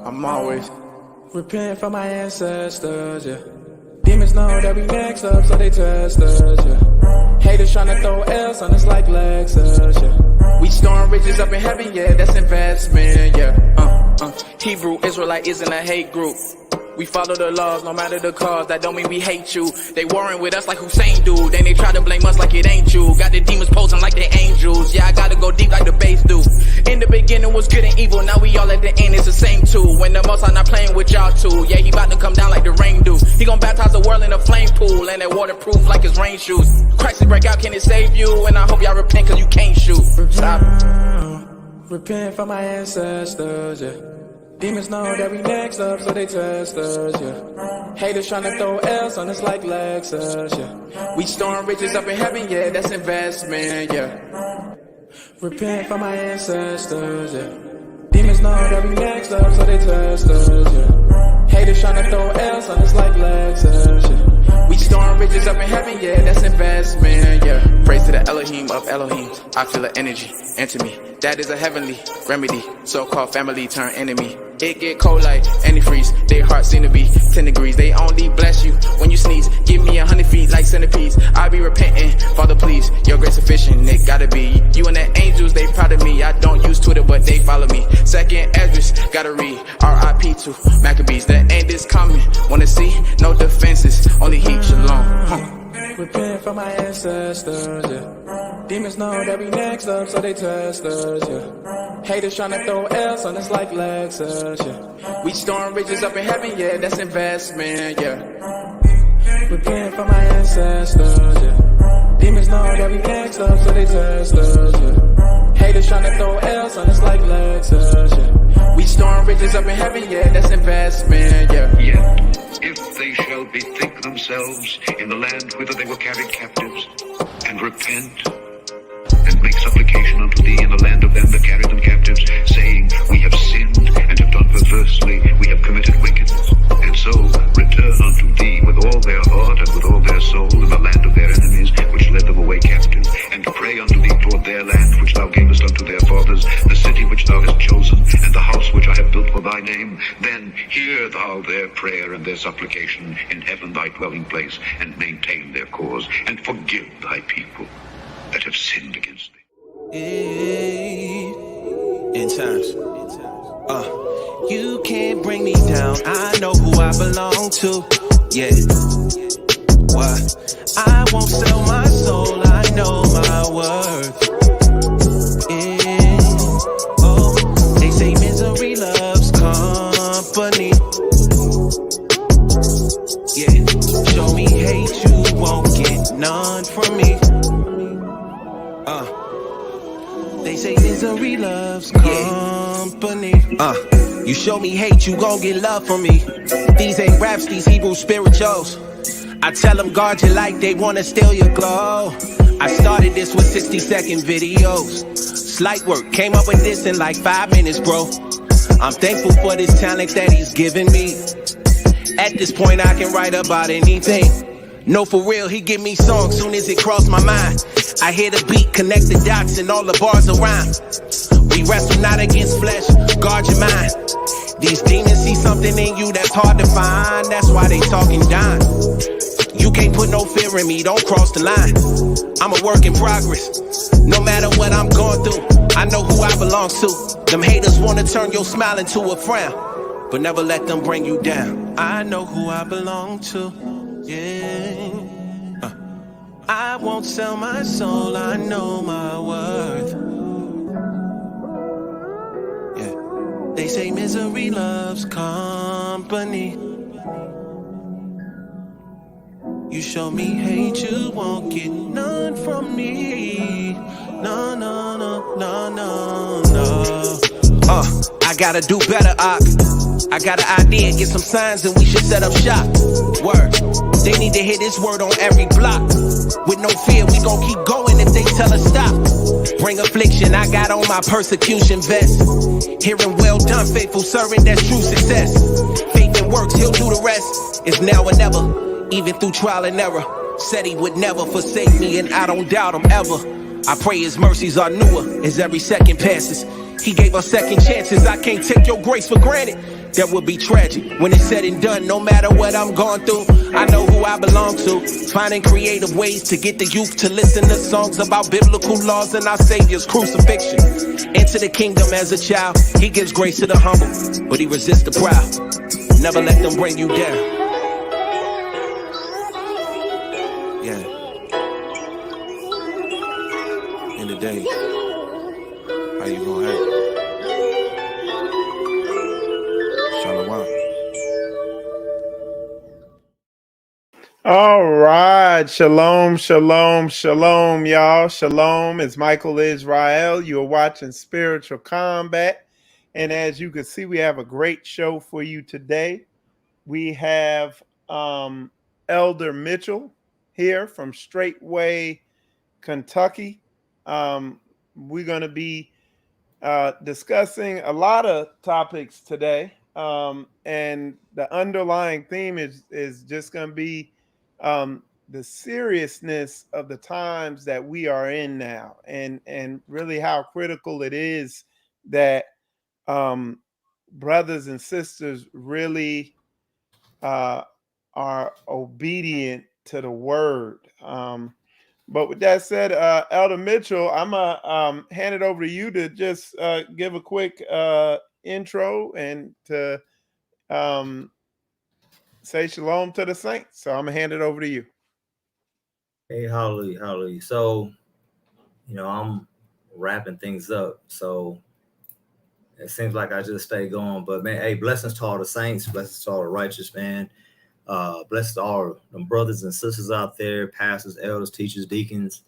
I'm always repenting for my ancestors, yeah. Demons know that we next up, so they test us, yeah. Haters tryna throw L's on us like Lexus, yeah. We storing riches up in heaven, yeah, that's investment, yeah. Hebrew Israelite isn't a hate group. We follow the laws, no matter the cause, that don't mean we hate you. They warring with us like Hussein do, then they try to blame us like it ain't you. Got the demons posing like they angels, yeah, I gotta go deep like the bass do. In the beginning was good and evil, now we all at the end, it's the same too. When the Most High not playing with y'all too, yeah, he about to come down like the rain do. He gon' baptize the world in a flame pool, and that waterproof like his rain shoes. Crisis break out, can it save you? And I hope y'all repent cause you can't shoot. Stop. Repent for my ancestors, yeah. Demons know that we next up, so they test us, yeah. Haters tryna throw L's on us like Lexus, yeah. We storing riches up in heaven, yeah, that's investment, yeah. Repent for my ancestors, yeah. Demons know that we next up, so they test us, yeah. Haters tryna throw L's on us like Lexus, yeah. We storing riches up in heaven, yeah, that's investment, yeah. Praise to the Elohim of Elohim, I feel the energy, enter me. That is a heavenly remedy, so-called family turn enemy. It get cold like antifreeze, their hearts seem to be 10 degrees. They only bless you when you sneeze, give me 100 feet like centipedes. I be repenting, Father please, your grace sufficient, it gotta be. You and the angels, they proud of me, I don't use Twitter but they follow me. Second address, gotta read, R.I.P. to Maccabees. The end is coming, wanna see, no defenses, only heat, shalom. Repent for my ancestors, yeah. Demons know that we next up, so they test us, yeah. Haters tryna throw L's on us like Lexus, yeah. We storing riches up in heaven, yeah, that's investment, yeah. Repent for my ancestors, yeah. Demons know that we next up, so they test us, yeah. Haters tryna throw L's on us like Lexus, yeah. We storing riches up in heaven, yeah, that's investment, yeah. Yeah. If they shall bethink themselves in the land whither they were carried captives, and repent, and make supplication unto thee in the land of them that carried them captives, saying, we have sinned, and have done perversely, we have committed wickedness, and so return unto thee with all their heart and with all their soul in the land of their enemies, which led them away captive, and pray unto thee toward their land, which thou gavest unto their fathers, the city which thou hast chosen, and the house which I have built for thy name, then hear thou their prayer and their supplication in heaven thy dwelling place, and maintain their cause, and forgive thy people that have sinned against thee. In times, you can't bring me down, I know who I belong to, yeah. What? I won't sell my soul, I know my worth. They say misery loves company. Yeah, show me hate, you won't get none from me. They say misery loves company. You show me hate, you gon' get love from me. These ain't raps, these Hebrew spirituals. I tell them guard your light, they wanna steal your glow. I started this with 60-second videos. Slight work, came up with this in like 5 minutes, bro. I'm thankful for this talent that he's given me. At this point I can write about anything. No, for real, he give me songs soon as it cross my mind. I hear the beat, connect the dots, and all the bars around. We wrestle not against flesh, guard your mind. These demons see something in you that's hard to find. That's why they talking down. You can't put no fear in me, don't cross the line. I'm a work in progress. No matter what I'm going through, I know who I belong to. Them haters wanna turn your smile into a frown, but never let them bring you down. I know who I belong to, yeah. I won't sell my soul, I know my worth. Yeah. They say misery loves company. You show me hate, you won't get none from me. No, no, no, no, no, no. I gotta do better, I got an idea, get some signs and we should set up shop. Word, they need to hear this word on every block. With no fear, we gon' keep going if they tell us stop. Bring affliction, I got on my persecution vest. Hearing well done, faithful servant, that's true success. Faith and works, he'll do the rest. It's now or never, even through trial and error. Said he would never forsake me and I don't doubt him ever. I pray his mercies are newer as every second passes. He gave us second chances, I can't take your grace for granted. that would be tragic. When it's said and done, no matter what I'm going through, I know who I belong to. Finding creative ways to get the youth to listen to songs about biblical laws and our Savior's crucifixion. Enter the kingdom as a child. He gives grace to the humble, but he resists the proud. Never let them bring you down. Yeah. In the day, how you gonna act? Shalom. All right. Shalom, shalom, shalom, y'all. Shalom. It's Michael Israel. You're watching Spiritual Combat. And as you can see, we have a great show for you today. We have Elder Mitchel here from Straightway, Kentucky. We're going to be discussing a lot of topics today. And the underlying theme is just going to be the seriousness of the times that we are in now, and really how critical it is that brothers and sisters really are obedient to the word. But with that said, Elder Mitchel, I'm gonna hand it over to you to just give a quick intro and to say shalom to the saints. So I'm gonna hand it over to you. Hey, hallelujah, hallelujah. So, I'm wrapping things up. So it seems like I just stay going. But man, hey, blessings to all the saints, blessings to all the righteous, man. Blessings to all the brothers and sisters out there, pastors, elders, teachers, deacons.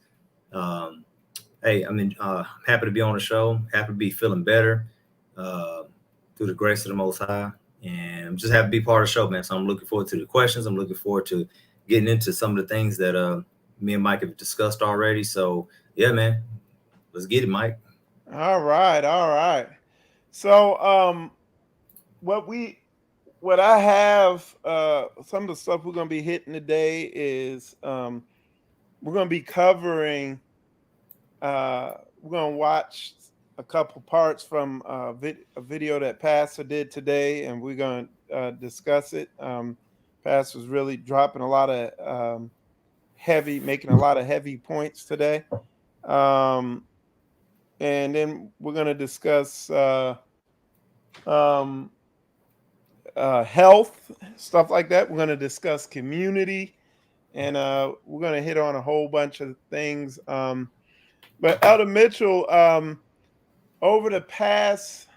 Hey, happy to be on the show. Happy to be feeling better through the grace of the Most High. And I'm just happy to be part of the show, man. So I'm looking forward to the questions. I'm looking forward to getting into some of the things that me and Mike have discussed already. So, yeah, man, let's get it, Mike. All right. So what I have, some of the stuff we're going to be hitting today is we're going to be covering, we're going to watch a couple parts from a video that Pastor did today, and we're going to discuss it. Pastor's really dropping a lot of making a lot of heavy points today. And then we're going to discuss health, stuff like that. We're going to discuss community, and we're going to hit on a whole bunch of things. But Elder Mitchel, over the past,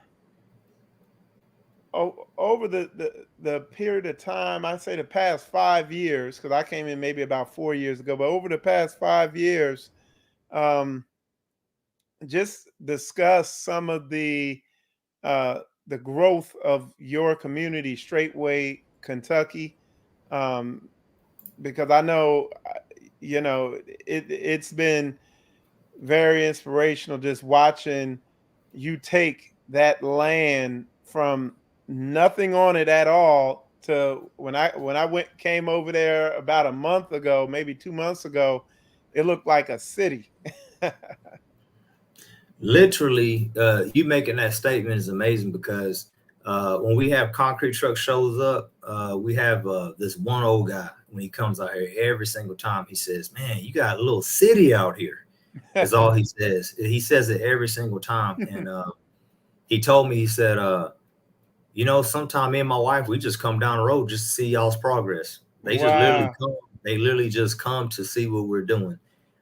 over the period of time, I say the past 5 years, because I came in maybe about 4 years ago, but over the past 5 years, just discuss some of the growth of your community, Straightway, Kentucky, because I know, it's been very inspirational just watching you take that land from nothing on it at all to when I came over there about a month ago, maybe 2 months ago, it looked like a city. Literally, you making that statement is amazing because when we have concrete truck shows up, we have this one old guy. When he comes out here every single time, he says, "Man, you got a little city out here." That's all he says. He says it every single time. And he told me, he said, sometime me and my wife, we just come down the road just to see y'all's progress. They just literally come. They literally just come to see what we're doing.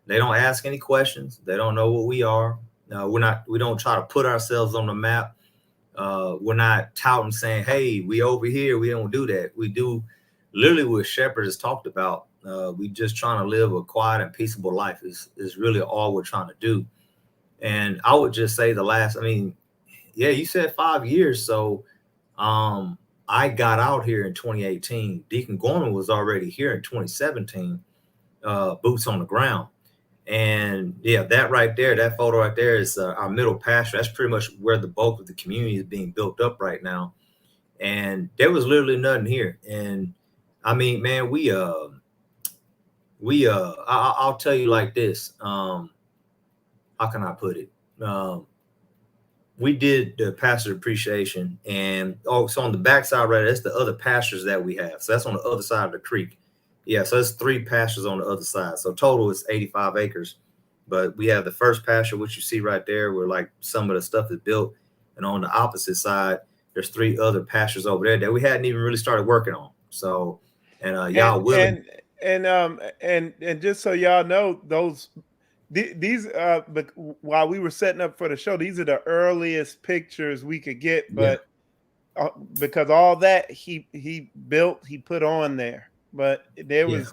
They don't ask any questions. They don't know what we are. We don't try to put ourselves on the map. We're not touting saying, "Hey, we over here." We don't do that. We do literally what Shepherd has talked about. We just trying to live a quiet and peaceable life is really all we're trying to do. And I would just say you said 5 years. So I got out here in 2018. Deacon Gorman was already here in 2017, boots on the ground. And yeah, that right there, that photo right there is our middle pasture. That's pretty much where the bulk of the community is being built up right now. And there was literally nothing here. And I mean, man, I'll tell you like this. How can I put it? we did the pastor appreciation, and so on the backside, right, that's the other pastures that we have. So that's on the other side of the creek. Yeah, so there's 3 pastures on the other side. So total is 85 acres. But we have the first pasture, which you see right there, where like some of the stuff is built. And on the opposite side, there's 3 other pastures over there that we hadn't even really started working on. So, and y'all willing. And just so y'all know, these but while we were setting up for the show, these are the earliest pictures we could get, but because all that he built, he put on there, but it was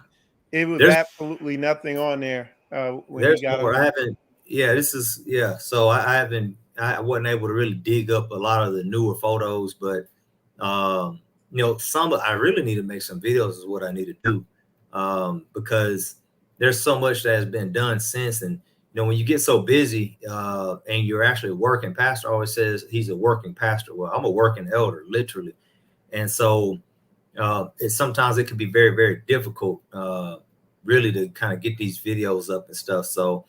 There's absolutely nothing on there when he there's got more. them. I haven't. Yeah, this is So I haven't. I wasn't able to really dig up a lot of the newer photos, but I really need to make some videos. Is what I need to do, because there's so much that has been done since. And when you get so busy and you're actually a working pastor, always says he's a working pastor. Well, I'm a working elder, literally, and so sometimes it can be very, very difficult, really, to kind of get these videos up and stuff. So.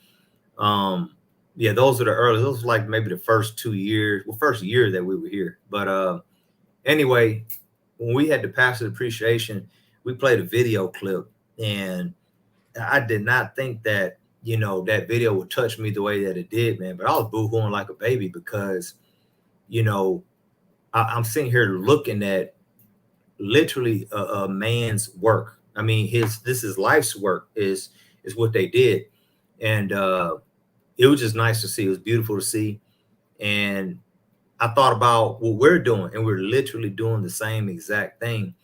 Those are the early. Those were like maybe the first 2 years, first year that we were here. But anyway, when we had the pastor appreciation, we played a video clip, and I did not think that that video would touch me the way that it did, man. But I was boo-hooing like a baby because I'm sitting here looking at literally a man's work. I mean, this is life's work is what they did, and it was just nice to see. It was beautiful to see. And I thought about what we're doing, and we're literally doing the same exact thing.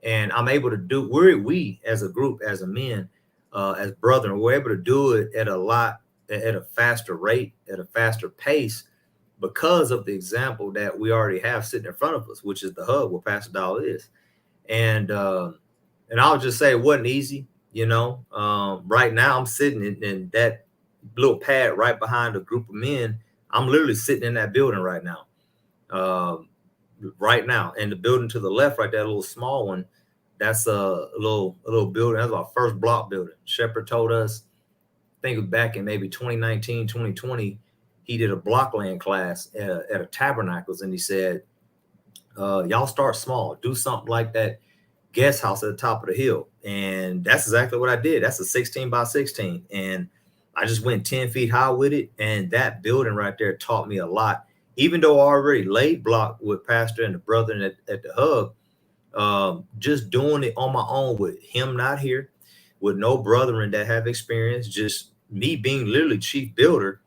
And I'm able to do, we as a group, as a men, as brethren, we're able to do it at a faster rate, at a faster pace, because of the example that we already have sitting in front of us, which is the hub where Pastor Doll is. And I'll just say it wasn't easy. Right now I'm sitting in that little pad right behind a group of men. I'm literally sitting in that building right now. And the building to the left, right there, a little small one, that's a little building. That's our first block building. Shepherd told us, I think back in maybe 2019, 2020, he did a block land class at a Tabernacles, and he said, y'all start small, do something like that guest house at the top of the hill. And that's exactly what I did. That's a 16 by 16. And I just went 10 feet high with it. And that building right there taught me a lot. Even though I already laid block with Pastor and the brethren at the hub, just doing it on my own with him not here, with no brethren that have experience, just me being literally chief builder.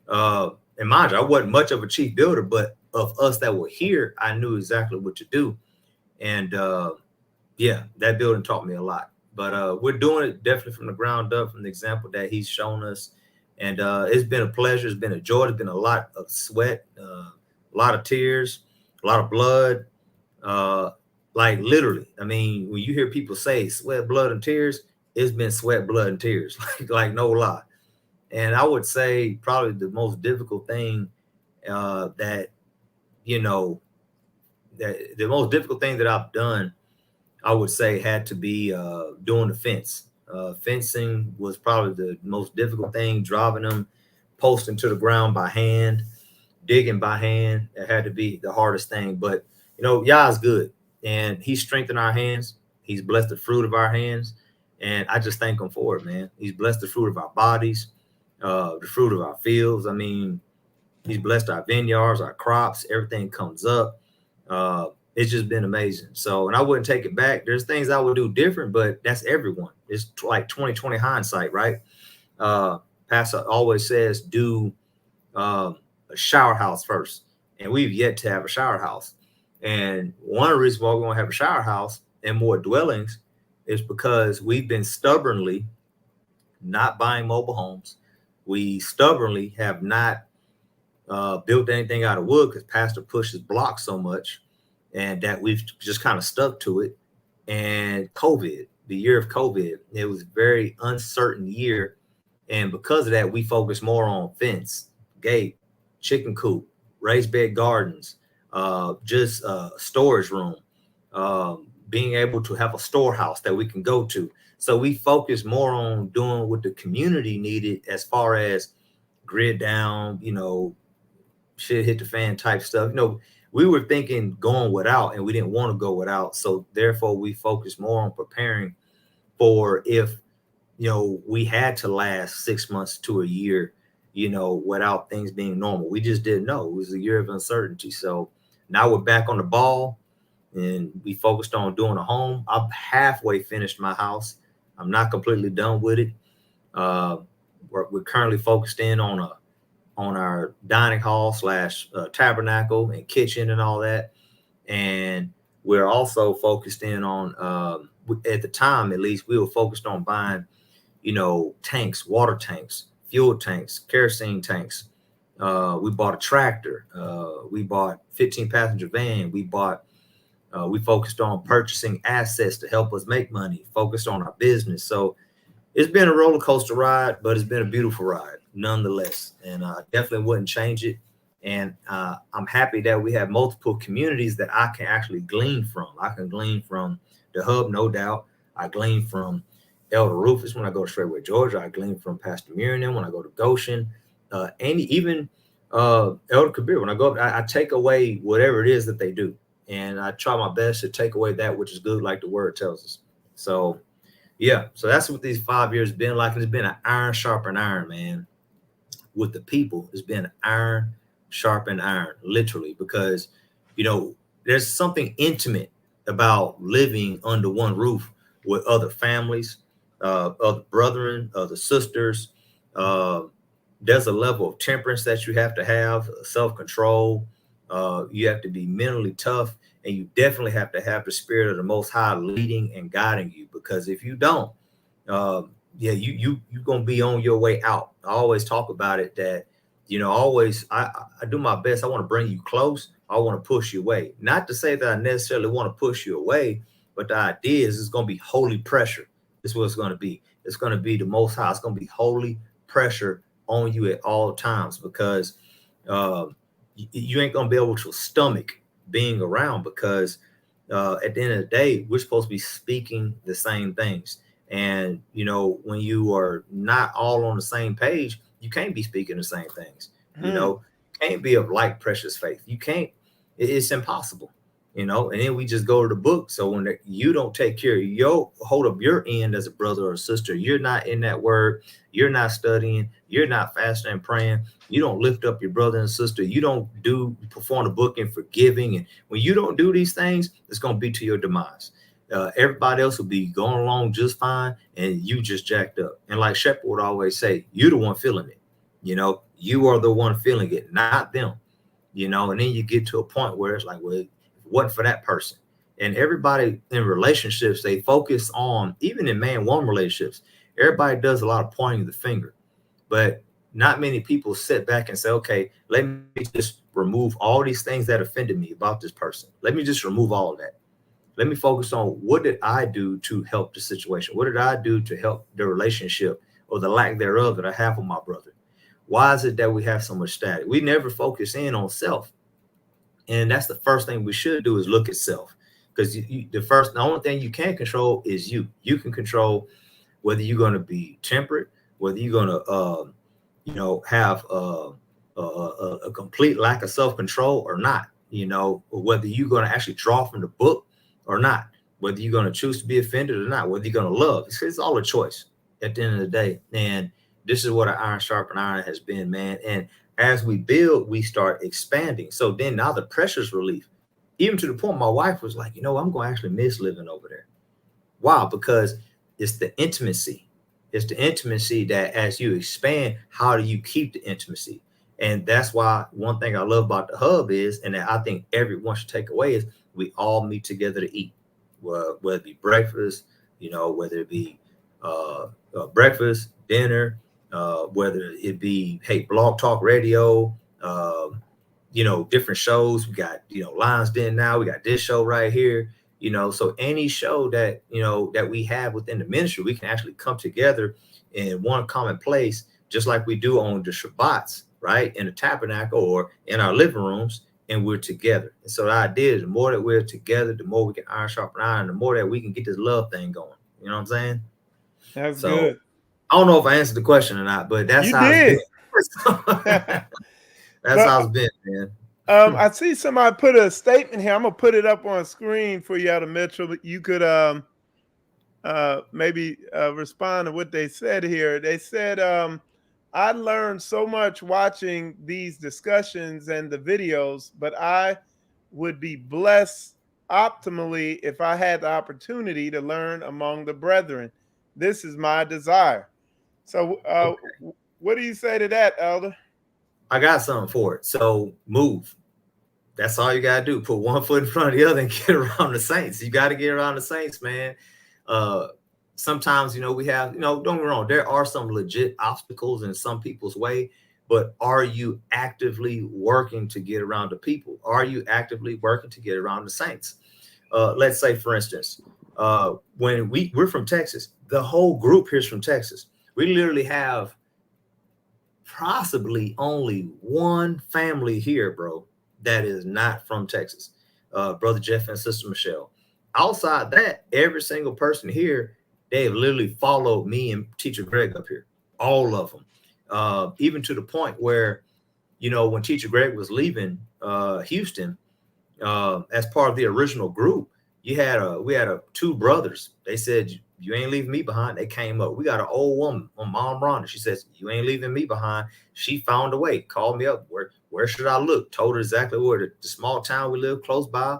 And mind you, I wasn't much of a chief builder, but of us that were here, I knew exactly what to do. And that building taught me a lot. But we're doing it definitely from the ground up, from the example that he's shown us. And it's been a pleasure. It's been a joy. It's been a lot of sweat, a lot of tears, a lot of blood. Like literally, I mean, when you hear people say sweat, blood, and tears, it's been sweat, blood, and tears, like no lie. And I would say probably the most difficult thing that the most difficult thing that I've done, I would say, had to be doing the fence. Fencing was probably the most difficult thing, driving them, posting to the ground by hand, digging by hand. It had to be the hardest thing. But, Yah's good, and he strengthened our hands. He's blessed the fruit of our hands, and I just thank him for it, man. He's blessed the fruit of our bodies, the fruit of our fields. I mean, he's blessed our vineyards, our crops, everything comes up. It's just been amazing. So, and I wouldn't take it back. There's things I would do different, but that's everyone. It's like 20/20 hindsight, right? Pastor always says, do a shower house first. And we've yet to have a shower house. And one of the reasons why we want to have a shower house and more dwellings is because we've been stubbornly not buying mobile homes. We stubbornly have not built anything out of wood because Pastor pushes blocks so much, and that we've just kind of stuck to it. And COVID, the year of COVID, it was a very uncertain year. And because of that, we focused more on fence, gate, chicken coop, raised bed gardens, just storage room, being able to have a storehouse that we can go to. So we focused more on doing what the community needed as far as grid down, shit hit the fan type stuff. You know, we were thinking going without, and we didn't want to go without. So therefore, we focused more on preparing for if, you know, we had to last 6 months to a year, you know, without things being normal. We just didn't know. It was a year of uncertainty. So now we're back on the ball, and we focused on doing a home. I've halfway finished my house. I'm not completely done with it. We're currently focused in on our dining hall slash tabernacle and kitchen and all that. And we're also focused in on, at the time, at least, we were focused on buying, you know, tanks, water tanks, fuel tanks, kerosene tanks. We bought a tractor. We bought 15-passenger van. We focused on purchasing assets to help us make money, focused on our business. So it's been a roller coaster ride, but it's been a beautiful ride nonetheless. And I definitely wouldn't change it. And I'm happy that we have multiple communities that I can actually glean from. I can glean from the Hub, no doubt. I glean from Elder Rufus when I go to Straightway, Georgia. I glean from Pastor Miriam when I go to Goshen. And even Elder Kabir, when I go up, I take away whatever it is that they do. And I try my best to take away that which is good, like the word tells us. So, yeah. So that's what these 5 years been like. It's been an iron sharpen iron, man. With the people, it's been iron sharpen iron, literally, because, you know, there's something intimate about living under one roof with other families, other brethren, other sisters. There's a level of temperance that you have to have, self-control. You have to be mentally tough, and you definitely have to have the Spirit of the Most High leading and guiding you, because if you don't, you're going to be on your way out. I always talk about it that, you know, I do my best. I want to bring you close. I want to push you away. Not to say that I necessarily want to push you away, but the idea is it's going to be holy pressure. This is what it's going to be. It's going to be the Most High. It's going to be holy pressure on you at all times, because you ain't going to be able to stomach being around, because at the end of the day, we're supposed to be speaking the same things. And, you know, when you are not all on the same page, you can't be speaking the same things. You know, can't be of like precious faith. You can't, it's impossible, you know. And then we just go to the book. So when you don't take care of hold up your end as a brother or sister, you're not in that word, you're not studying, you're not fasting and praying, you don't lift up your brother and sister, you don't perform the book in forgiving. And when you don't do these things, it's going to be to your demise. Everybody else will be going along just fine, and you just jacked up. And like Shepard would always say, you're the one feeling it. You know, you are the one feeling it, not them. You know, and then you get to a point where it's like, well, if it wasn't for that person. And everybody in relationships, they focus on, even in man-woman relationships, everybody does a lot of pointing the finger. But not many people sit back and say, okay, let me just remove all these things that offended me about this person. Let me just remove all of that. Let me focus on what did I do to help the situation? What did I do to help the relationship or the lack thereof that I have with my brother? Why is it that we have so much static? We never focus in on self. And that's the first thing we should do, is look at self. Because the only thing you can control is you. You can control whether you're going to be temperate, whether you're going to, have a complete lack of self-control or not, or whether you're going to actually draw from the book or not, whether you're going to choose to be offended or not, whether you're going to love. It's all a choice at the end of the day. And this is what an iron sharpen iron has been, man. And as we build, we start expanding. So then now the pressure's relief, even to the point my wife was like, I'm going to actually miss living over there. Wow, because it's the intimacy. It's the intimacy that as you expand, how do you keep the intimacy? And that's why one thing I love about the Hub is, and that I think everyone should take away, is we all meet together to eat, whether it be breakfast, whether it be breakfast, dinner, whether it be, Blog Talk Radio, different shows. We got, Lions Den now. We got this show right here, so any show that, that we have within the ministry, we can actually come together in one common place, just like we do on the Shabbats, right? In the tabernacle or in our living rooms, and we're together. And so the idea is the more that we're together, the more we can iron sharpen iron, the more that we can get this love thing going. You know what I'm saying? That's good. I don't know if I answered the question or not, but that's You how did. it's been. That's how it's been, man. I see somebody put a statement here. I'm gonna put it up on screen for you, out of Mitchell. You could maybe respond to what they said here. They said, I learned so much watching these discussions and the videos, but I would be blessed optimally if I had the opportunity to learn among the brethren. This is my desire. So, Okay. what do you say to that, Elder? I got something for it. So move. That's all you gotta do. Put one foot in front of the other and get around the saints. You got to get around the saints, man. Sometimes, we have, don't get me wrong, there are some legit obstacles in some people's way, but are you actively working to get around the people? Are you actively working to get around the saints? Let's say, for instance, when we're from Texas, the whole group here's from Texas. We literally have possibly only one family here, bro, that is not from Texas. Brother Jeff and Sister Michelle. Outside that, every single person here, they have literally followed me and Teacher Greg up here, all of them, even to the point where, when Teacher Greg was leaving Houston, as part of the original group, we had two brothers. They said, you ain't leaving me behind. They came up. We got an old woman, Mom Rhonda. She says, you ain't leaving me behind. She found a way, called me up. Where should I look? Told her exactly where the small town we live close by.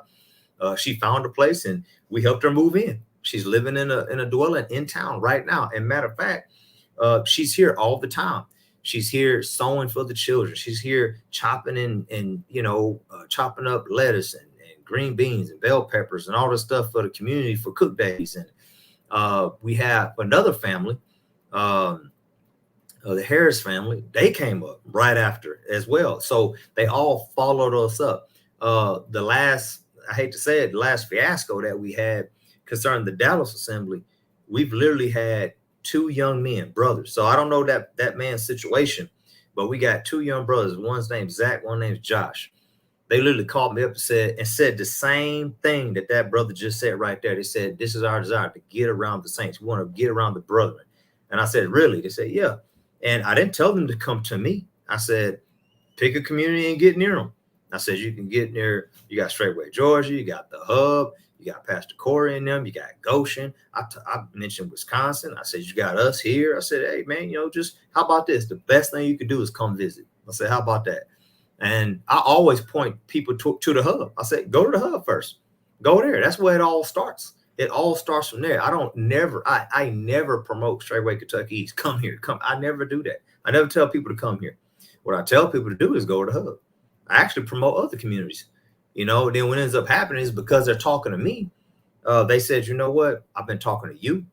She found a place and we helped her move in. She's living in a dwelling in town right now. And matter of fact, she's here all the time. She's here sewing for the children. She's here chopping and chopping up lettuce and green beans and bell peppers and all this stuff for the community for cook days. And we have another family, the Harris family. They came up right after as well. So they all followed us up. I hate to say it, the last fiasco that we had concerning the Dallas assembly, we've literally had two young men, brothers. So I don't know that man's situation, but we got two young brothers. One's named Zach, one name's Josh. They literally called me up and said the same thing that brother just said right there. They said, this is our desire, to get around the saints. We want to get around the brethren. And I said, really? They said, yeah. And I didn't tell them to come to me. I said, pick a community and get near them. I said, you can get near, you got Straightway, Georgia, you got the Hub, you got Pastor Corey in them, you got Goshen. I mentioned Wisconsin. I said, you got us here. I said, hey, man, just how about this? The best thing you can do is come visit. I said, how about that? And I always point people to the Hub. I said, go to the Hub first. Go there. That's where it all starts. It all starts from there. I never promote Straightway Kentucky East. Come here. Come. I never do that. I never tell people to come here. What I tell people to do is go to the Hub. I actually promote other communities. Then what ends up happening is because they're talking to me, they said, you know what? I've been talking to you.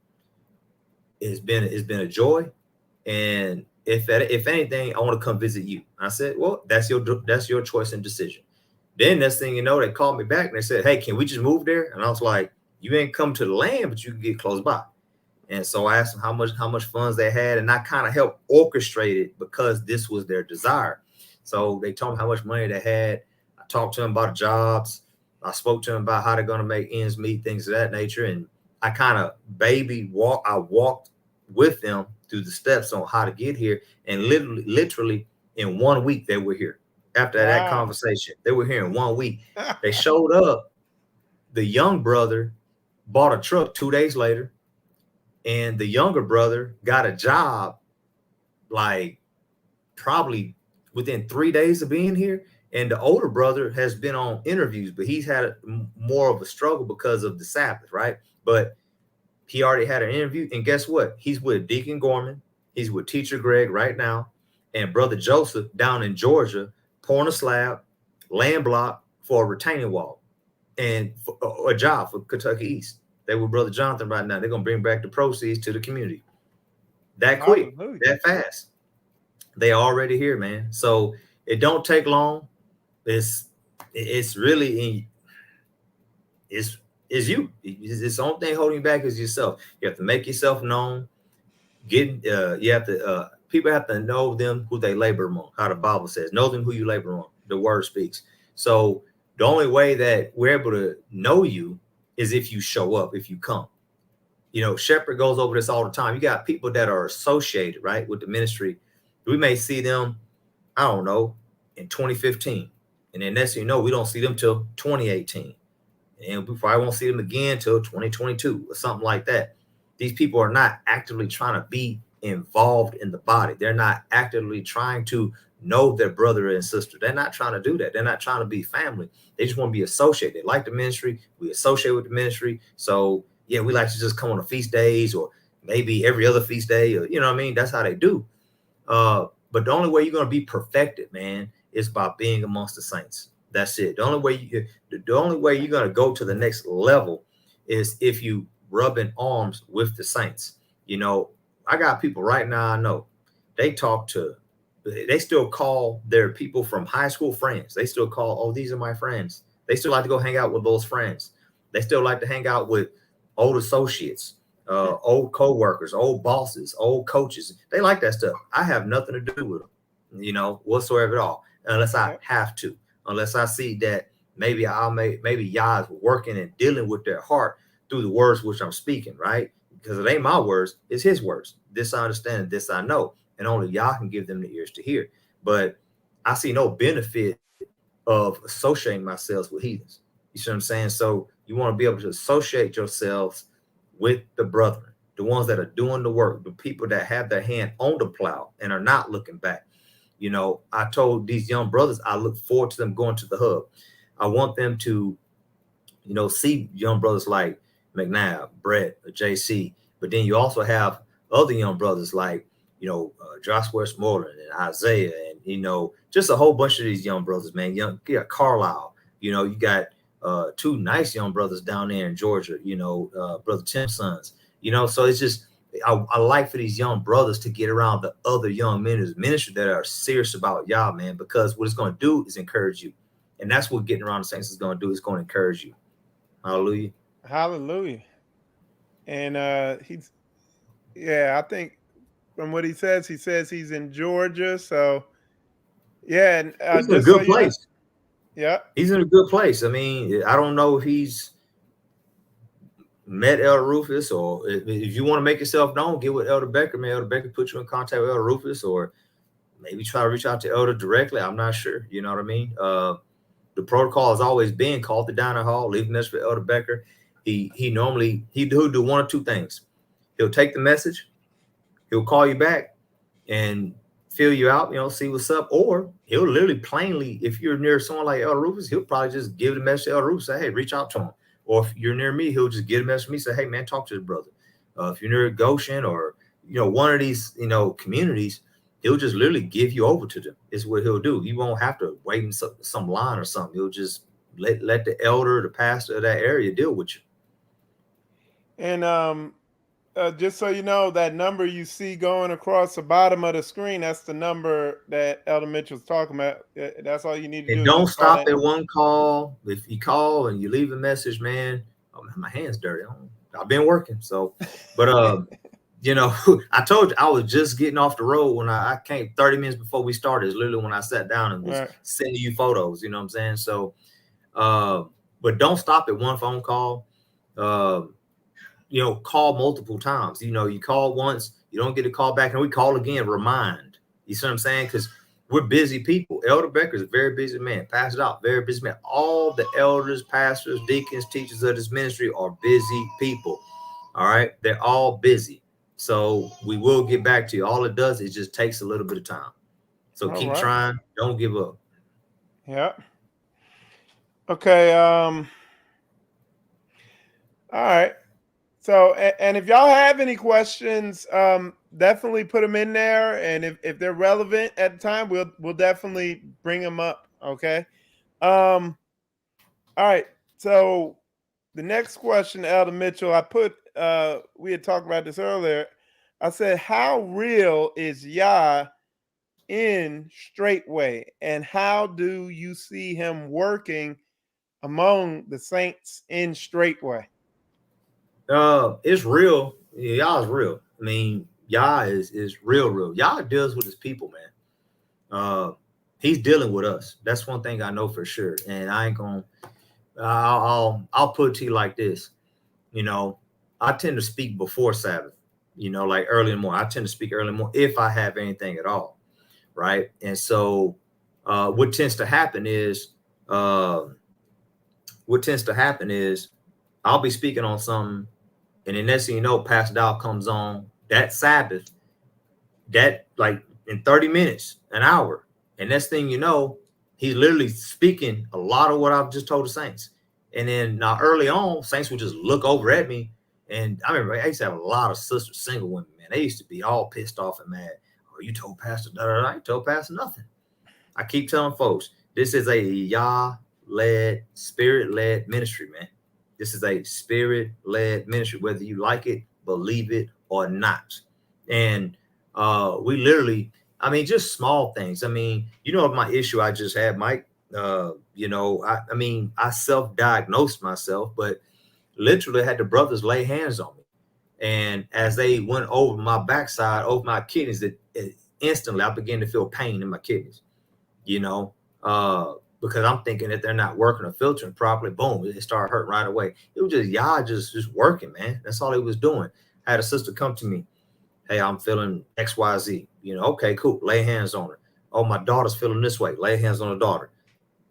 It's been a joy. And if anything, I want to come visit you. I said, well, that's your choice and decision. Then next thing you know, they called me back and they said, hey, can we just move there? And I was like, you ain't come to the land, but you can get close by. And so I asked them how much funds they had, and I kind of helped orchestrate it because this was their desire. So they told me how much money they had. I talked to them about jobs. I spoke to them about how they're going to make ends meet, things of that nature. And I kind of I walked with them through the steps on how to get here. And literally in 1 week, they were here. After that conversation, they were here in 1 week. They showed up. The young brother bought a truck 2 days later. And the younger brother got a job like probably within 3 days of being here. And the older brother has been on interviews, but he's had more of a struggle because of the Sabbath, right? But he already had an interview. And guess what? He's with Deacon Gorman. He's with Teacher Greg right now. And Brother Joseph down in Georgia, pouring a slab, land block for a retaining wall and a job for Kentucky East. They with Brother Jonathan right now. They're going to bring back the proceeds to the community. That quick, that fast. They already here, man. So it don't take long. It's really it's you. It's the only thing holding you back is yourself. You have to make yourself known. People have to know them who they labor among. How the Bible says, know them who you labor among. The word speaks. So the only way that we're able to know you is if you show up, if you come. Shepherd goes over this all the time. You got people that are associated, right, with the ministry. We may see them, I don't know, in 2015. And then next thing you know, we don't see them till 2018. And we probably won't see them again till 2022 or something like that. These people are not actively trying to be involved in the body. They're not actively trying to know their brother and sister. They're not trying to do that. They're not trying to be family. They just want to be associated. They like the ministry. We associate with the ministry. So yeah, we like to just come on the feast days or maybe every other feast day, or you know what I mean? That's how they do. But the only way you're going to be perfected, man, is by being amongst the saints. That's it. The only way you're going to go to the next level is if you rubbing arms with the saints. You know, I got people right now I know, they still call their people from high school friends. They still call, oh, these are my friends. They still like to go hang out with those friends. They still like to hang out with old associates, old co-workers, old bosses, old coaches. They like that stuff. I have nothing to do with them, you know, whatsoever at all, unless I have to, unless I see that maybe Yah is working and dealing with their heart through the words which I'm speaking, right? Because it ain't my words, it's his words. This I understand, this I know. And only Yah can give them the ears to hear. But I see no benefit of associating myself with heathens. You see what I'm saying? So you want to be able to associate yourselves with the brethren, the ones that are doing the work, the people that have their hand on the plow and are not looking back. You know, I told these young brothers, I look forward to them going to the hub. I want them to, you know, see young brothers like McNabb, Brett, or JC. But then you also have other young brothers like, you know, Josh Westmoreland and Isaiah, and, you know, just a whole bunch of these young brothers, man. You got Carlisle, you know, you got two nice young brothers down there in Georgia, you know, Brother Tim's sons, you know. So it's just, I like for these young brothers to get around the other young men in ministry that are serious about Yah, man, because what it's going to do is encourage you. And that's what getting around the saints is going to do. It's going to encourage you. Hallelujah. Hallelujah. And I think from what he says he's in Georgia. So yeah, and he's in a good place. Yeah, he's in a good place. I mean, I don't know if he's met Elder Rufus, or if you want to make yourself known, get with Elder Becker, man. Elder Becker put you in contact with Elder Rufus, or maybe try to reach out to Elder directly. I'm not sure. You know what I mean? The protocol has always been call the diner hall, leave a message for Elder Becker. He'll do one or two things. He'll take the message, he'll call you back and fill you out, you know, see what's up. Or he'll literally plainly, if you're near someone like Elder Rufus, he'll probably just give the message to Elder Rufus, say, hey, reach out to him. Or if you're near me, he'll just give a message to me, say, hey, man, talk to his brother. If you're near Goshen or, you know, one of these, you know, communities, he'll just literally give you over to them. Is what he'll do. You won't have to wait in some line or something. He'll just let the elder, the pastor of that area deal with you. And just so you know, that number you see going across the bottom of the screen, that's the number that Elder Mitchell's talking about. That's all you need to do. And don't stop at one call. If you call and you leave a message, man, my hand's dirty. I've been working. So, but you know, I told you I was just getting off the road when I came 30 minutes before we started. It's literally when I sat down and was sending you photos, you know what I'm saying? So, but don't stop at one phone call. You know, call multiple times. You know, you call once, you don't get a call back, and we call again, remind. You see what I'm saying? Because we're busy people. Elder Becker is a very busy man. Pass it out, very busy man. All the elders, pastors, deacons, teachers of this ministry are busy people. All right, they're all busy. So we will get back to you. All it does is just takes a little bit of time. So keep trying. Don't give up. Yeah. Okay. All right. So, and if y'all have any questions, definitely put them in there. And if they're relevant at the time, we'll definitely bring them up. Okay. All right. So the next question, Elder Mitchell, we had talked about this earlier. I said, how real is Yah in Straightway, and how do you see him working among the saints in Straightway? It's real. Yah is real. I mean, Yah is real. Yah deals with his people, man. He's dealing with us. That's one thing I know for sure. And I ain't gonna. I'll put it to you like this. You know, I tend to speak before Sabbath. You know, like early in the morning. I tend to speak early in the morning if I have anything at all, right? And so what tends to happen is I'll be speaking on something, and the next thing you know, Pastor Dow comes on that Sabbath, that like in 30 minutes, an hour. And next thing you know, he's literally speaking a lot of what I've just told the saints. And then now early on, saints would just look over at me. And I remember I used to have a lot of sisters, single women, man. They used to be all pissed off and mad. Oh, you told Pastor, I ain't told Pastor nothing. I keep telling folks, this is a Yah-led, spirit-led ministry, man. This is a spirit-led ministry, whether you like it, believe it, or not. And we literally, I mean, just small things. I mean, you know, my issue I just had, Mike, you know, I mean, I self-diagnosed myself, but literally had the brothers lay hands on me. And as they went over my backside, over my kidneys, it instantly I began to feel pain in my kidneys, you know, because I'm thinking that they're not working or filtering properly. Boom, it started hurting right away. It was just Yah just working, man. That's all he was doing. I had a sister come to me. Hey, I'm feeling XYZ. You know, okay, cool. Lay hands on her. Oh, my daughter's feeling this way. Lay hands on the daughter.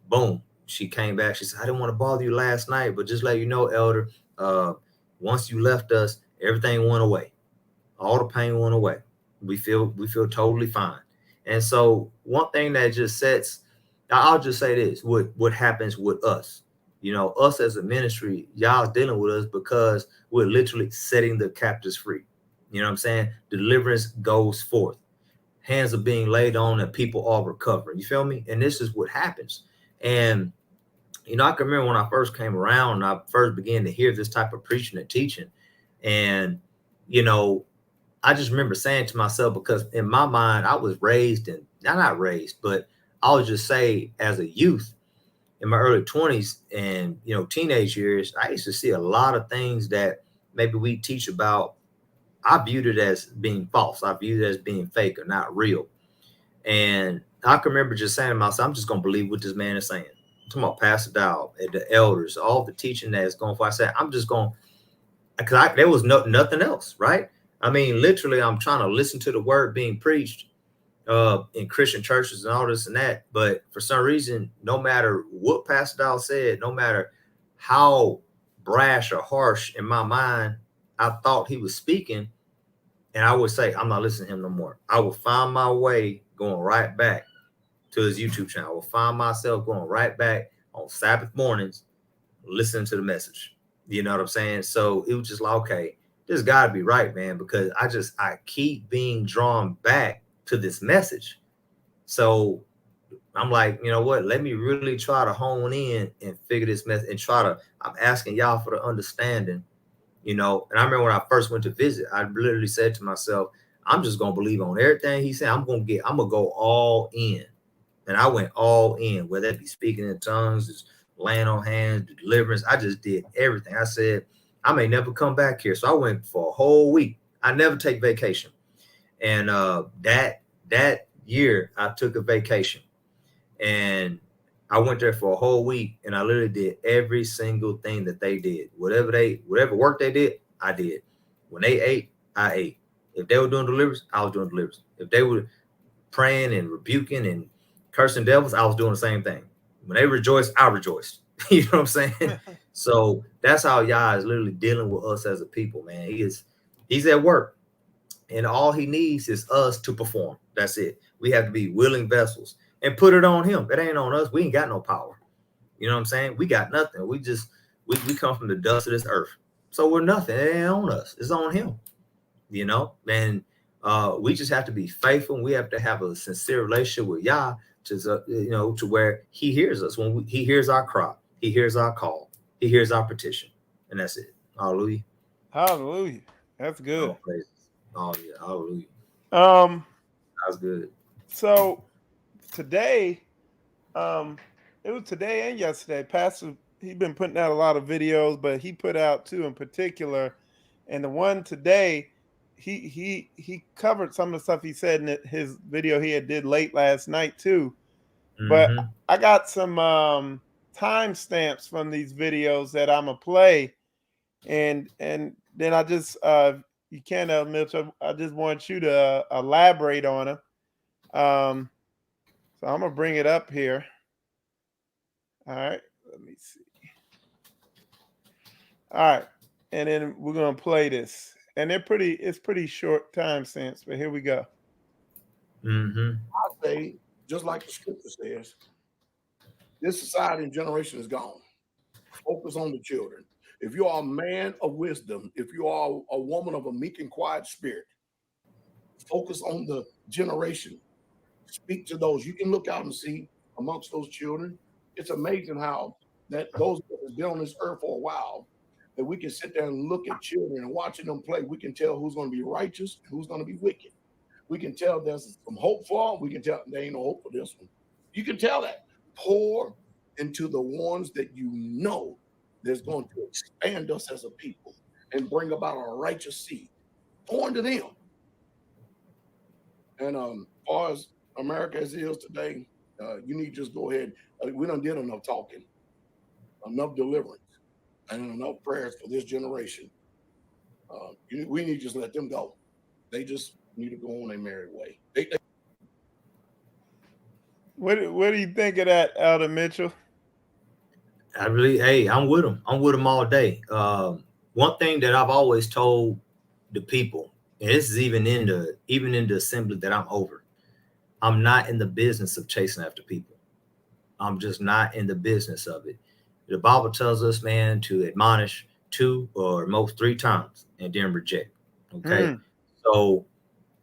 Boom. She came back. She said, I didn't want to bother you last night, but just let you know, Elder, once you left us, everything went away. All the pain went away. We feel totally fine. And so one thing that just sets, I'll just say this, what happens with us, you know, us as a ministry, y'all dealing with us because we're literally setting the captives free. You know what I'm saying? Deliverance goes forth. Hands are being laid on and people are recovering. You feel me? And this is what happens. And, you know, I can remember when I first came around and I first began to hear this type of preaching and teaching. And, you know, I just remember saying to myself, because in my mind, I was raised and not raised, but I would just say as a youth in my early 20s and, you know, teenage years, I used to see a lot of things that maybe we teach about. I viewed it as being false. I viewed it as being fake or not real. And I can remember just saying to myself, I'm just going to believe what this man is saying. I'm talking about Pastor Dow and the elders, all the teaching that is going for. I said, I'm just going, because there was nothing else, right? I mean, literally, I'm trying to listen to the word being preached in Christian churches and all this and that. But for some reason, no matter what Pastor Dow said, no matter how brash or harsh in my mind I thought he was speaking, and I would say, I'm not listening to him no more. I will find my way going right back to his YouTube channel. I will find myself going right back on Sabbath mornings, listening to the message. You know what I'm saying? So it was just like, okay, this got to be right, man, because I keep being drawn back to this message. So I'm like, you know what? Let me really try to hone in and figure this message and I'm asking y'all for the understanding. You know, and I remember when I first went to visit, I literally said to myself, I'm just going to believe on everything he said. I'm going to go all in. And I went all in, whether it be speaking in tongues, just laying on hands, deliverance. I just did everything. I said, I may never come back here. So I went for a whole week. I never take vacation. And that year I took a vacation and I went there for a whole week and I literally did every single thing that they did. Whatever work they did, I did. When they ate, I ate. If they were doing deliverance, I was doing deliverance. If they were praying and rebuking and cursing devils, I was doing the same thing. When they rejoiced, I rejoiced. You know what I'm saying? So that's how Yah is literally dealing with us as a people, man. He's at work. And all he needs is us to perform. That's it. We have to be willing vessels and put it on him. It ain't on us. We ain't got no power. You know what I'm saying? We got nothing. We come from the dust of this earth. So we're nothing. It ain't on us. It's on him. You know? And we just have to be faithful. And we have to have a sincere relationship with Yah to where he hears us. When he hears our cry, he hears our call, he hears our petition. And that's it. Hallelujah. Hallelujah. That's good. Oh, praise. Oh yeah, hallelujah. That's good. So today, it was today and yesterday. Pastor, he's been putting out a lot of videos, but he put out two in particular. And the one today, he covered some of the stuff he said in his video he had did late last night too. But I got some timestamps from these videos that I'm gonna play, and then I just you can't, Mitchell. I just want you to elaborate on them. So So I'm gonna bring it up here. All right, let me see. All right, and then we're gonna play this, and it's pretty short time stamps, but here we go. Mm-hmm. I say, just like the scripture says, this society and generation is gone. Focus on the children. If you are a man of wisdom, if you are a woman of a meek and quiet spirit, focus on the generation. Speak to those. You can look out and see amongst those children. It's amazing how that those that have been on this earth for a while, that we can sit there and look at children and watching them play. We can tell who's going to be righteous and who's going to be wicked. We can tell there's some hope for them. We can tell there ain't no hope for this one. You can tell that. Pour into the ones that you know that's going to expand us as a people and bring about a righteous seed. Pour into them. And as far as America as it is today, you need to just go ahead. We done did enough talking, enough deliverance, and enough prayers for this generation. We need to just let them go. They just need to go on their merry way. What do you think of that, Elder Mitchell? I'm with them. I'm with them all day. One thing that I've always told the people, and this is even in the assembly that I'm over, I'm not in the business of chasing after people. I'm just not in the business of it. The Bible tells us, man, to admonish 2 or most 3 times and then reject. Okay. So,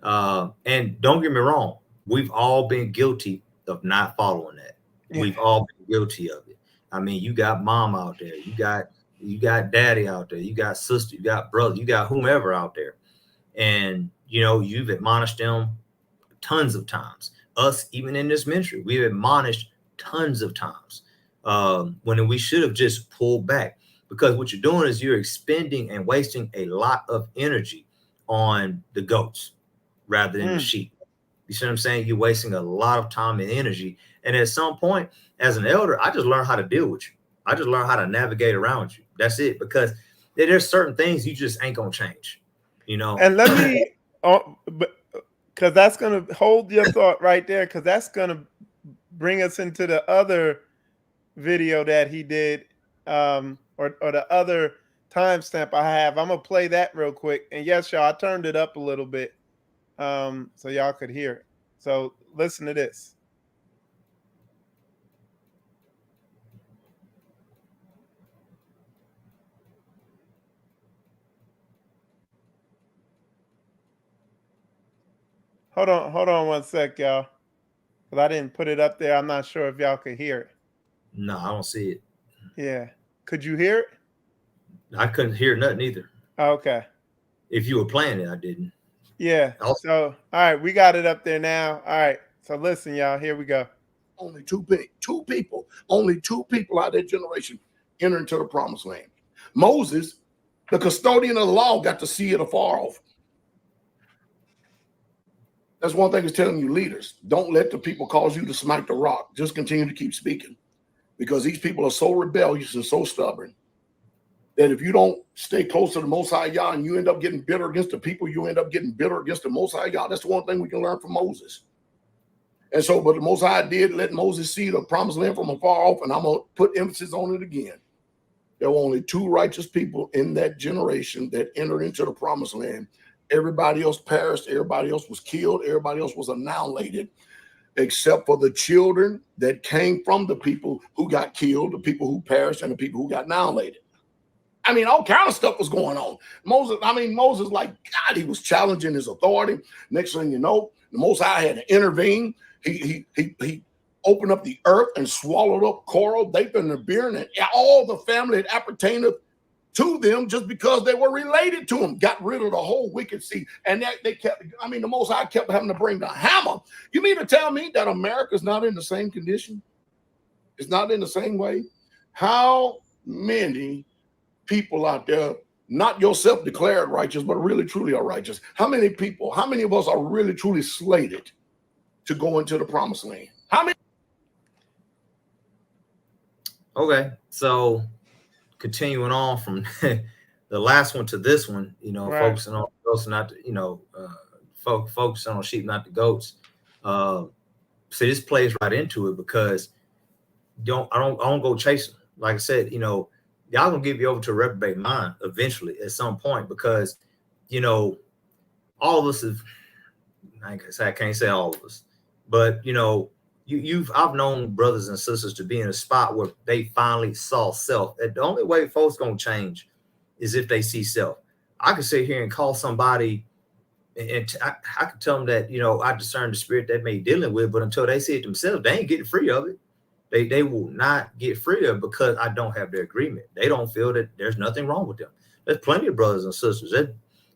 and don't get me wrong, we've all been guilty of not following that. Yeah. We've all been guilty of it. I mean, you got mom out there, you got daddy out there, you got sister, you got brother, you got whomever out there. And, you know, you've admonished them tons of times. Us, even in this ministry, we've admonished tons of times when we should have just pulled back, because what you're doing is you're expending and wasting a lot of energy on the goats rather than the sheep. You see what I'm saying? You're wasting a lot of time and energy. And at some point, as an elder, I just learned how to deal with you. I just learned how to navigate around you. That's it. Because there's certain things you just ain't going to change, you know? And let me, because that's going to hold your thought right there, because that's going to bring us into the other video that he did, or the other timestamp I have. I'm going to play that real quick. And yes, y'all, I turned it up a little bit so y'all could hear it. So listen to this. Hold on one sec, y'all. Because I didn't put it up there. I'm not sure if y'all could hear it. No, I don't see it. Yeah. Could you hear it? I couldn't hear nothing either. Okay. If you were playing it, I didn't. Yeah. So, all right, we got it up there now. All right. So listen, y'all, here we go. Only two people out of that generation enter into the promised land. Moses, the custodian of the law, got to see it afar off. That's one thing it's telling you, leaders. Don't let the people cause you to smite the rock. Just continue to keep speaking, because these people are so rebellious and so stubborn that if you don't stay close to the Most High Yah and you end up getting bitter against the people, you end up getting bitter against the Most High Yah. That's the one thing we can learn from Moses. And so, but the Most High did let Moses see the promised land from afar off, and I'm going to put emphasis on it again. There were only 2 righteous people in that generation that entered into the promised land. Everybody else perished. Everybody else was killed. Everybody else was annihilated, except for the children that came from the people who got killed, the people who perished, and the people who got annihilated. I mean, all kind of stuff was going on. Moses, like God, he was challenging his authority. Next thing you know, the Most High had to intervene. He opened up the earth and swallowed up Korah, Dathan, and Abiram, and all the family that appertained to them just because they were related to him. Got rid of the whole wicked seed. And they kept, the Most High kept having to bring the hammer. You mean to tell me that America's not in the same condition? It's not in the same way? How many people out there, not yourself declared righteous, but really truly are righteous? How many of us are really truly slated to go into the promised land? How many? Okay, so continuing on from the last one to this one, right. Focusing on goats, not focusing on sheep, not the goats. So this plays right into it because I don't go chasing. Like I said, y'all gonna give you over to a reprobate mind eventually at some point because, all of us have, I can't say all of us, but I've known brothers and sisters to be in a spot where they finally saw self. And the only way folks gonna change is if they see self. I could sit here and call somebody and I could tell them that, I discern the spirit they may be dealing with, but until they see it themselves, they ain't getting free of it. They will not get free of it because I don't have their agreement. They don't feel that there's nothing wrong with them. There's plenty of brothers and sisters. There's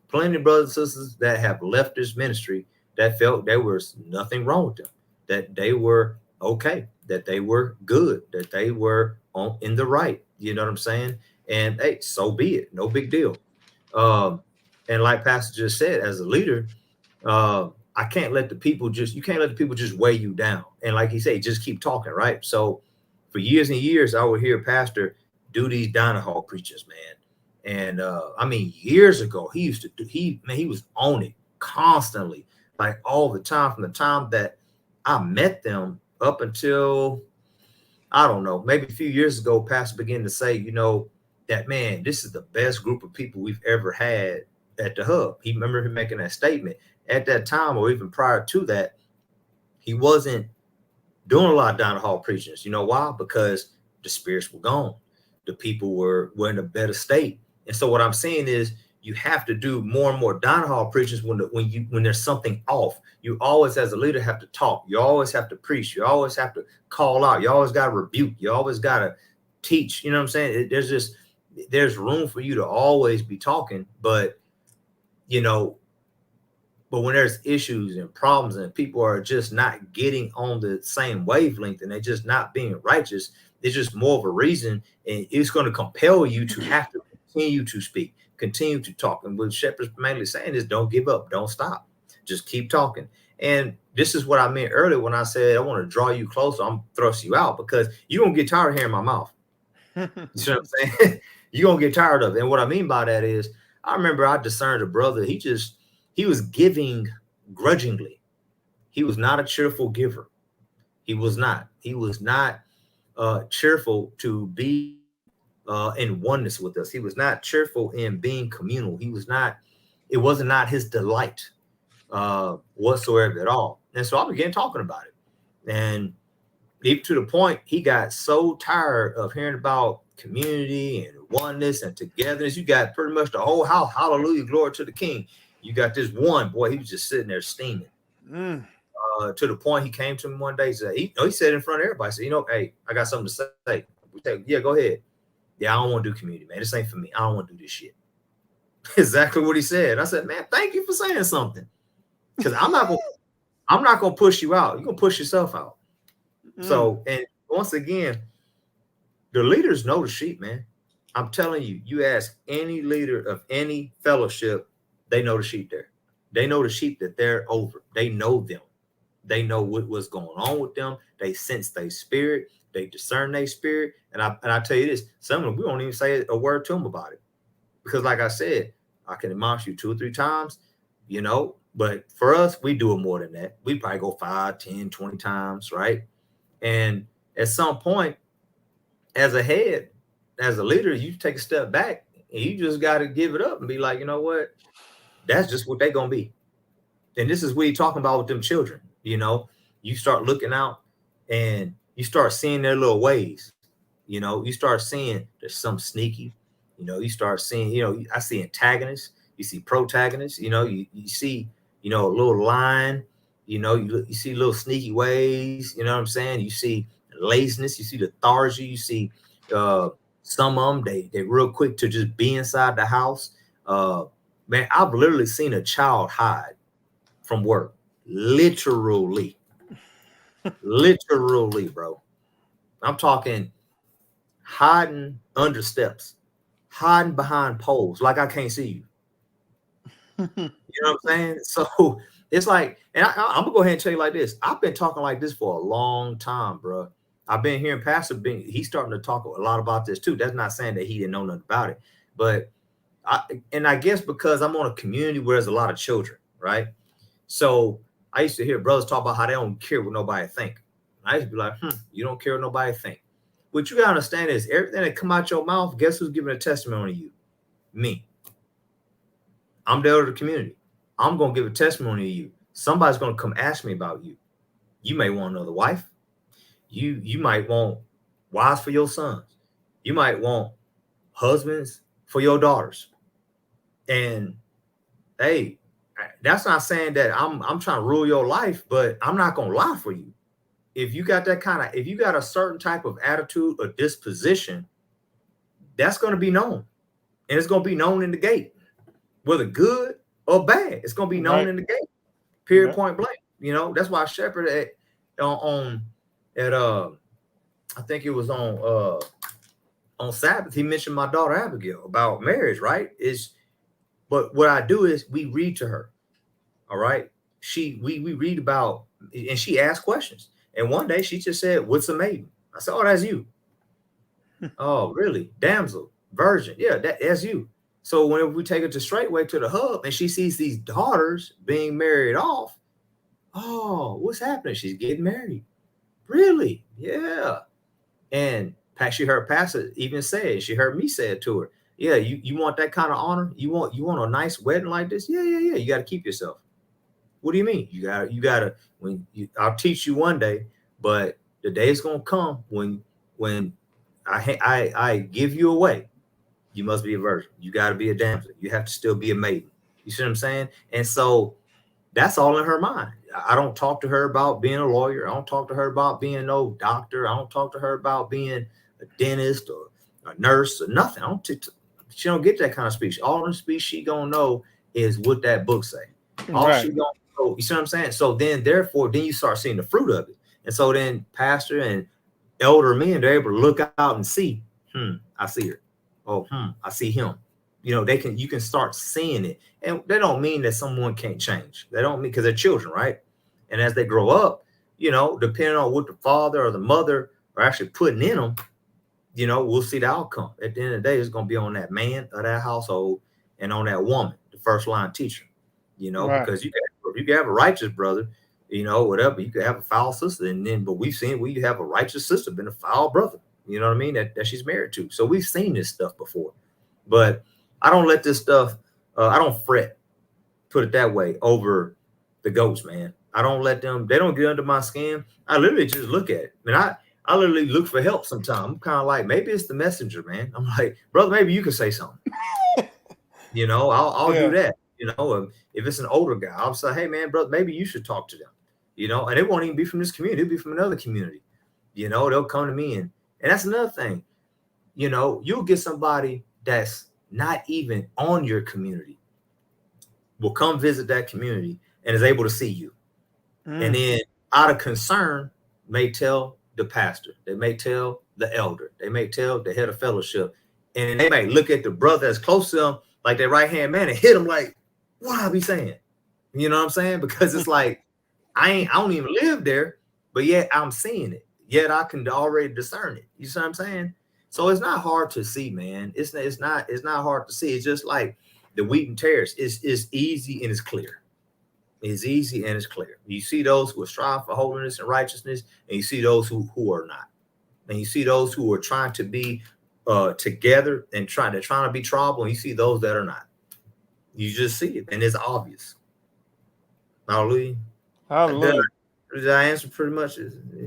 plenty of brothers and sisters that have left this ministry that felt there was nothing wrong with them, that they were okay, that they were good, that they were in the right. You know what I'm saying? And hey, so be it. No big deal. And like Pastor just said, as a leader, you can't let the people just weigh you down. And like he said, just keep talking, right? So for years and years, I would hear Pastor do these diner hall preachers, man. And years ago, he was on it constantly, like all the time, from the time that I met them up until, I don't know, maybe a few years ago, Pastor began to say, that, man, this is the best group of people we've ever had at the hub. He remember him making that statement at that time, or even prior to that. He wasn't doing a lot of diner hall preachings. You know why? Because the spirits were gone. The people were in a better state. And so what I'm saying is you have to do more and more diner hall preachings when there's something off. You always, as a leader, have to talk. You always have to preach. You always have to call out. You always got to rebuke. You always got to teach. You know what I'm saying? There's room for you to always be talking, but when there's issues and problems and people are just not getting on the same wavelength and they're just not being righteous, it's just more of a reason, and it's going to compel you to have to continue to speak, continue to talk. And what Shepherd's mainly saying is don't give up, don't stop, just keep talking. And this is what I meant earlier when I said I want to draw you closer, I'm thrust you out, because you're going to get tired of hearing my mouth. You see what I'm saying? You're going to get tired of it. And what I mean by that is, I remember I discerned a brother. He was giving grudgingly. He was not a cheerful giver. He was not cheerful to be in oneness with us. He was not cheerful in being communal. It wasn't not his delight whatsoever at all. And so I began talking about it. And even to the point, he got so tired of hearing about community and oneness and togetherness. You got pretty much the whole house. Hallelujah, glory to the King. You got this one boy, he was just sitting there steaming. To the point he came to me one day. He said in front of everybody, said, hey, I got something to say. We say, yeah, go ahead. Yeah, I don't want to do community, man. This ain't for me. I don't want to do this shit. Exactly what he said. I said, man, thank you for saying something. Because I'm not gonna push you out. You're gonna push yourself out. So, and once again, the leaders know the sheep, man. I'm telling you, you ask any leader of any fellowship, they know the sheep there. They know the sheep that they're over. They know them. They know what's going on with them. They sense their spirit. They discern their spirit. And I tell you this, some of them, we don't even say a word to them about it. Because like I said, I can admonish you 2 or 3 times, but for us, we do it more than that. We probably go 5, 10, 20 times, right? And at some point, as a head, as a leader, you take a step back and you just got to give it up and be like, you know what? That's just what they're going to be. And this is what you're talking about with them children. You start looking out and you start seeing their little ways. You start seeing there's some sneaky, you start seeing, I see antagonists, you see protagonists, you see, a little line, you see little sneaky ways, you know what I'm saying? You see laziness, you see lethargy, you see some of them, they real quick to just be inside the house. Man, I've literally seen a child hide from work. Literally, bro. I'm talking hiding under steps, hiding behind poles, like I can't see you. You know what I'm saying? So it's like, and I'm gonna go ahead and tell you like this. I've been talking like this for a long time, bro. I've been hearing Pastor he's starting to talk a lot about this too. That's not saying that he didn't know nothing about it, but I guess because I'm on a community where there's a lot of children, right? So I used to hear brothers talk about how they don't care what nobody think. I used to be like, you don't care what nobody think. What you gotta understand is everything that come out your mouth, guess who's giving a testimony to you? Me. I'm the elder of the community. I'm gonna give a testimony to you. Somebody's gonna come ask me about you. You may want another wife. You might want wives for your sons. You might want husbands for your daughters. And hey, that's not saying that I'm trying to rule your life, but I'm not gonna lie for you. If you got if you got a certain type of attitude or disposition, that's gonna be known. And it's gonna be known in the gate. Whether good or bad, it's gonna be known in the gate. Period, point blank. You know, that's why Shepherd I think it was on Sabbath, he mentioned my daughter Abigail about marriage, right? But what I do is we read to her. All right. We read about, and she asked questions. And one day she just said, "What's a maiden?" I said, "Oh, that's you." "Oh, really? Damsel, virgin." "Yeah, that's you." So whenever we take her to Straightway to the hub and she sees these daughters being married off, "Oh, what's happening?" "She's getting married." "Really?" "Yeah." And she heard Pastor even say it. She heard me say it to her. "Yeah, you want that kind of honor? You want a nice wedding like this? Yeah. You got to keep yourself." "What do you mean?" You gotta I'll teach you one day, but the day is gonna come when I give you away. You must be a virgin. You got to be a damsel. You have to still be a maiden. You see what I'm saying? And so that's all in her mind. I don't talk to her about being a lawyer. I don't talk to her about being no doctor. I don't talk to her about being a dentist or a nurse or nothing. She don't get that kind of speech. All the speech she gonna know is what that book say. All she gonna know, you see what I'm saying? So then, therefore, then you start seeing the fruit of it. And so then pastor and elder men, they're able to look out and see, I see her. Oh, I see him. You know, you can start seeing it. And they don't mean that someone can't change. They don't mean, because they're children, right? And as they grow up, you know, depending on what the father or the mother are actually putting in them, you know, we'll see the outcome. At the end of the day, it's going to be on that man of that household and on that woman, the first line teacher, you know, because you can have a righteous brother, you know, whatever. You could have a foul sister. But we've seen where you have a righteous sister, been a foul brother, you know what I mean, that she's married to. So we've seen this stuff before. But I don't let this stuff, I don't fret, put it that way, over the goats, man. I don't let them, they don't get under my skin. I literally just look at it. I literally look for help sometimes. I'm kind of like, maybe it's the messenger, man. I'm like, brother, maybe you can say something. You know, I'll do that. You know, if it's an older guy, I'll say, hey, man, brother, maybe you should talk to them. You know, and it won't even be from this community. It'll be from another community. You know, they'll come to me. And that's another thing. You know, you'll get somebody that's not even on your community will come visit that community and is able to see you. And then out of concern may tell the pastor, they may tell the elder, they may tell the head of fellowship, and they might look at the brother that's close to them like their right hand man and hit him like, what I be saying? You know what I'm saying? Because it's like, I don't even live there, but yet I'm seeing it. Yet I can already discern it. You see what I'm saying? So it's not hard to see, man. It's not hard to see. It's just like the wheat and tares. It's easy and it's clear. It's easy and it's clear. You see those who are striving for holiness and righteousness, and you see those who are not. And you see those who are trying to be together and trying to be tribal, and you see those that are not. You just see it, and it's obvious. Hallelujah. Hallelujah. Did I answer pretty much?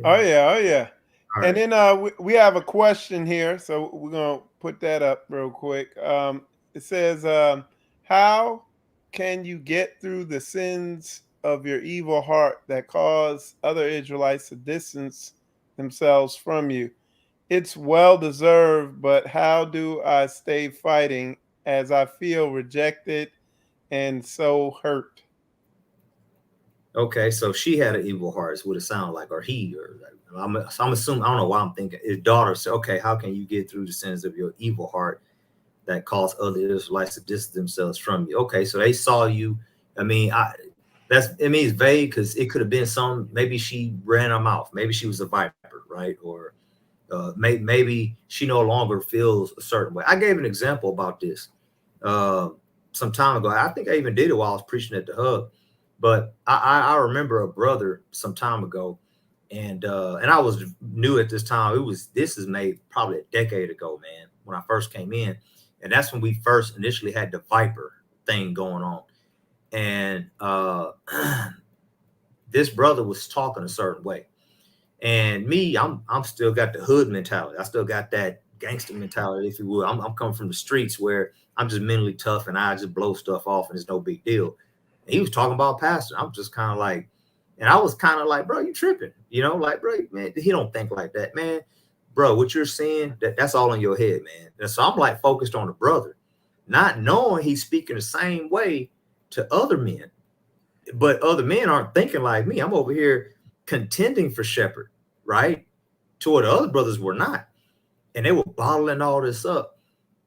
Oh yeah. All And right. then we have a question here, so we're gonna put that up real quick. It says, how can you get through the sins of your evil heart that cause other Israelites to distance themselves from you? It's well deserved, but how do I stay fighting as I feel rejected and so hurt? Okay, so she had an evil heart, is what it sounds like, or he, or I'm assuming, I don't know why I'm thinking his daughter said, okay, how can you get through the sins of your evil heart that cause other Israelites to distance themselves from you? Okay, so they saw you. I mean, it's vague because it could have been maybe she ran her mouth, maybe she was a viper, right? Or maybe she no longer feels a certain way. I gave an example about this some time ago. I think I even did it while I was preaching at the hub. But I remember a brother some time ago, and I was new at this time. This is made probably a decade ago, man, when I first came in, and that's when we first initially had the Viper thing going on, and this brother was talking a certain way, and me, I'm still got the hood mentality. I still got that gangster mentality, if you will. I'm coming from the streets where I'm just mentally tough and I just blow stuff off and it's no big deal. And he was talking about pastor. I'm just kind of like, and I was kind of like, bro, you tripping, you know, like, bro, man, he don't think like that, man. Bro, what you're saying, that's all in your head, man. And so I'm like focused on the brother, not knowing he's speaking the same way to other men, but other men aren't thinking like me. I'm over here contending for shepherd, right? To what the other brothers were not. And they were bottling all this up.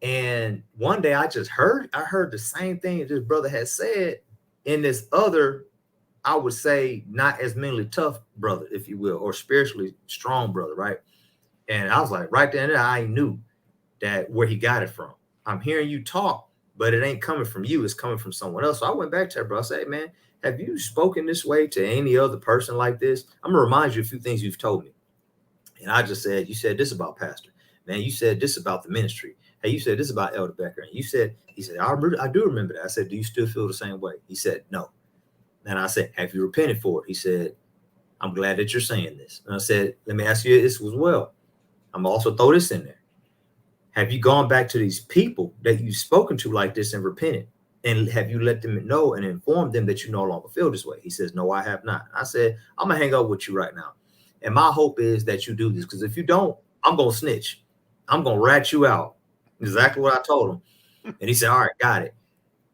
And one day I heard the same thing that this brother had said in this other, I would say, not as mentally tough brother, if you will, or spiritually strong brother, right? And I was like, right there, I knew that where he got it from. I'm hearing you talk, but it ain't coming from you. It's coming from someone else. So I went back to her, bro. I said, hey, man, have you spoken this way to any other person like this? I'm going to remind you a few things you've told me. And I just said, you said this about pastor. Man, you said this about the ministry. Hey, you said this about Elder Becker. And he said, I do remember that. I said, do you still feel the same way? He said, no. And I said, have you repented for it? He said, I'm glad that you're saying this. And I said, let me ask you this as well. I'm also throw this in there. Have you gone back to these people that you've spoken to like this and repented? And have you let them know and informed them that you no longer feel this way? He says, no, I have not. I said, I'm going to hang out with you right now. And my hope is that you do this, because if you don't, I'm going to snitch. I'm going to rat you out. Exactly what I told him. And he said, all right, got it.